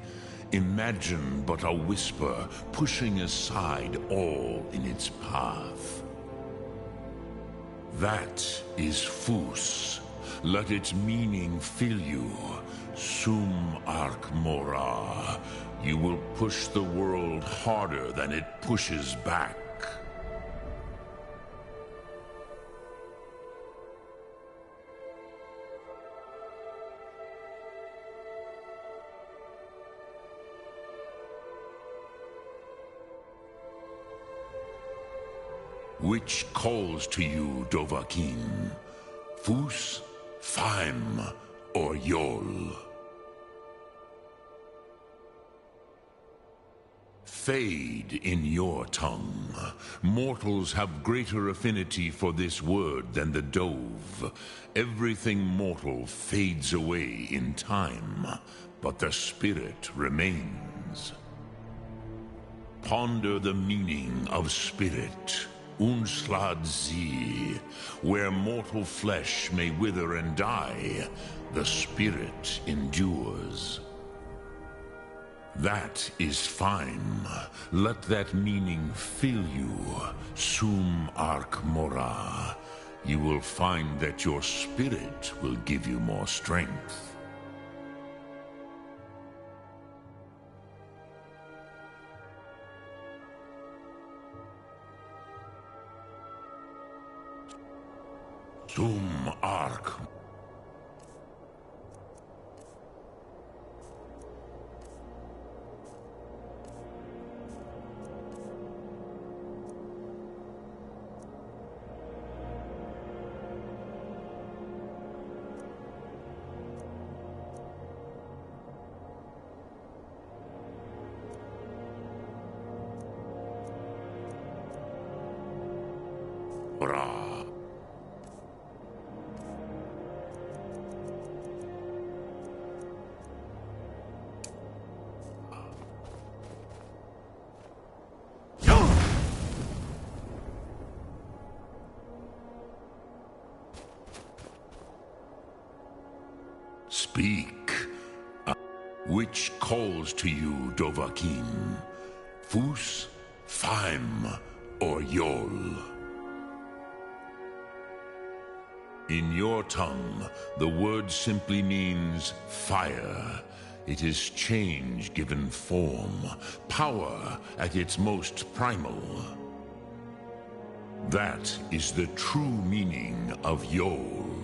Imagine but a whisper pushing aside all in its path. That is Fus. Let its meaning fill you. Sum Ark Mora. You will push the world harder than it pushes back. Which calls to you, Dovahkiin? Fus, Faim, or Yol? Fade in your tongue. Mortals have greater affinity for this word than the dove. Everything mortal fades away in time, but the spirit remains. Ponder the meaning of spirit. Unslad Zi. Where mortal flesh may wither and die, the spirit endures. That is fine. Let that meaning fill you. Sum Ark Mora. You will find that your spirit will give you more strength. Sum Ark. Speak. Which calls to you, Dovahkiin? Fus, Faim, or Yol? In your tongue, the word simply means fire. It is change given form, power at its most primal. That is the true meaning of Yol.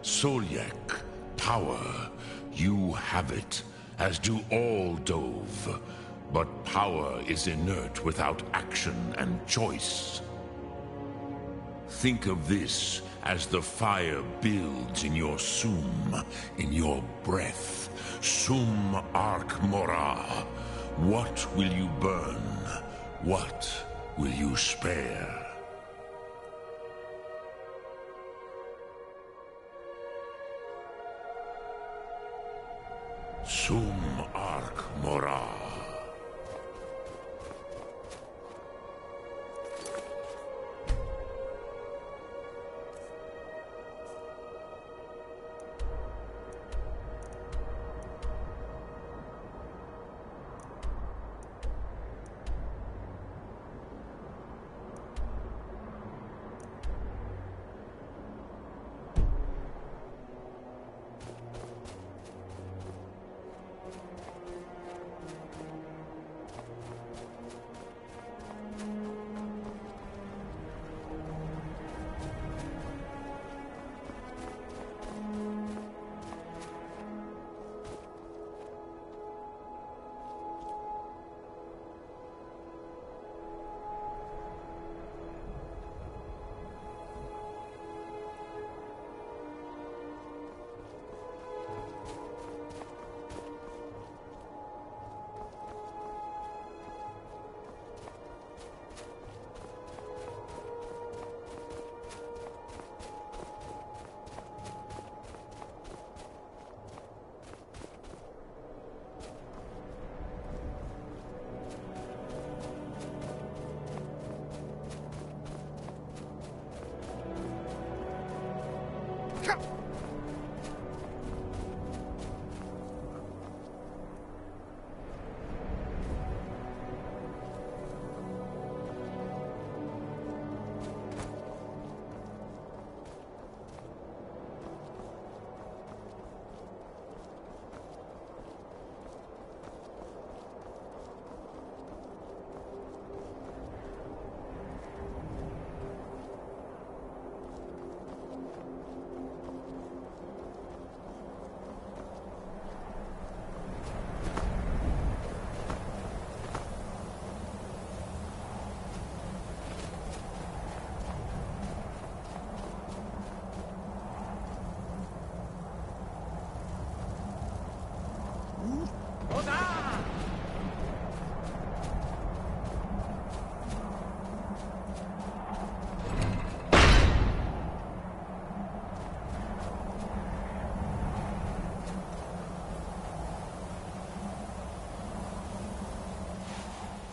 Solyek, power. You have it, as do all Dove. But power is inert without action and choice. Think of this as the fire builds in your sum, in your breath. Sum Ark Mora. What will you burn? What will you spare? Sum Ark Mora.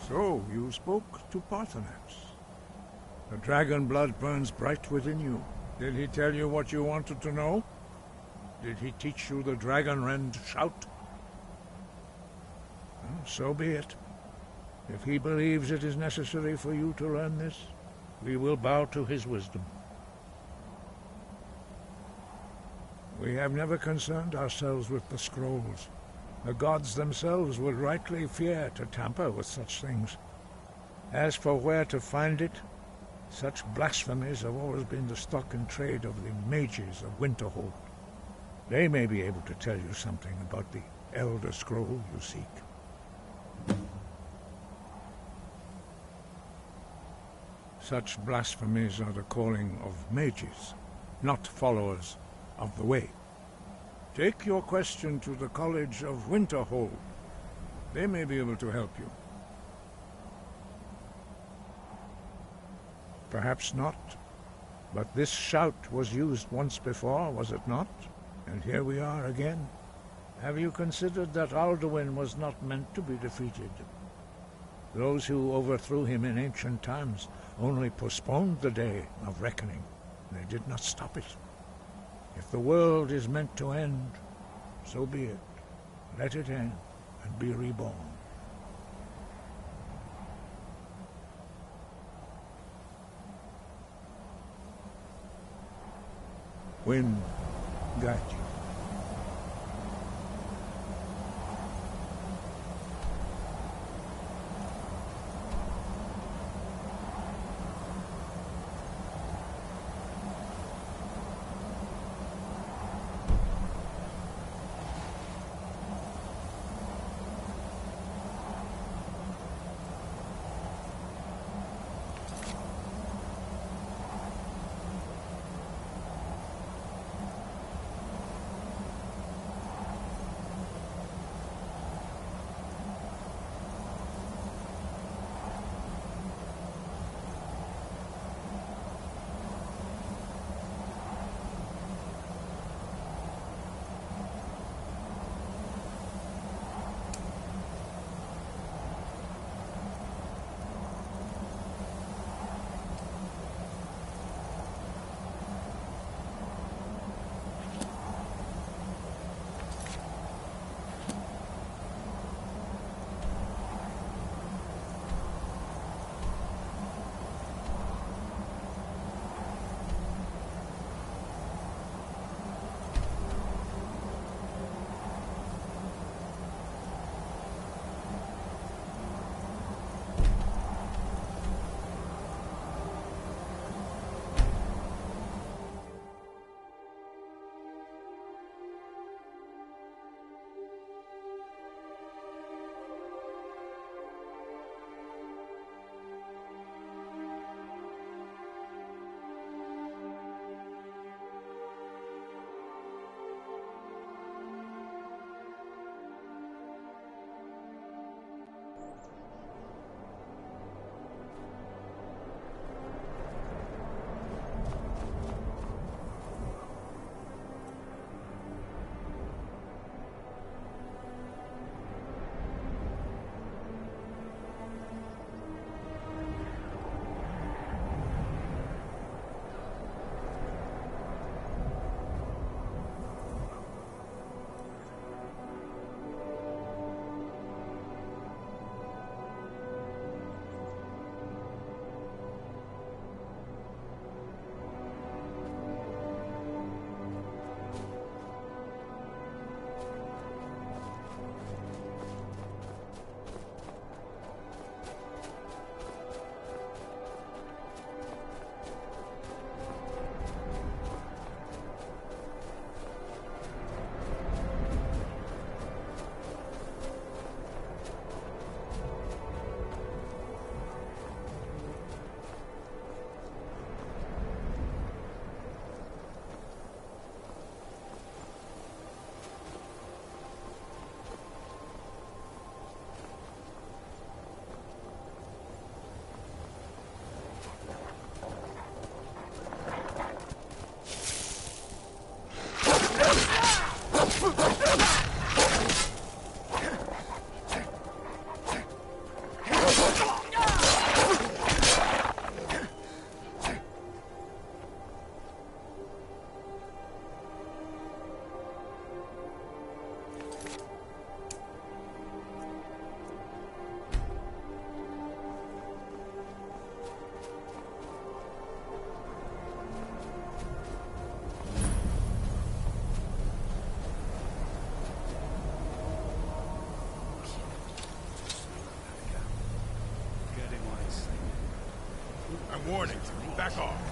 So, you spoke to Parthenax. The dragon blood burns bright within you. Did he tell you what you wanted to know? Did he teach you the dragon rend shout? Well, so be it. If he believes it is necessary for you to learn this, we will bow to his wisdom. We have never concerned ourselves with the scrolls. The gods themselves would rightly fear to tamper with such things. As for where to find it, such blasphemies have always been the stock and trade of the mages of Winterhold. They may be able to tell you something about the Elder Scroll you seek. Such blasphemies are the calling of mages, not followers of the way. Take your question to the College of Winterhold. They may be able to help you. Perhaps not. But this shout was used once before, was it not? And here we are again. Have you considered that Alduin was not meant to be defeated? Those who overthrew him in ancient times only postponed the day of reckoning. They did not stop it. If the world is meant to end, so be it. Let it end and be reborn. Wind, guide you. warning. Back off.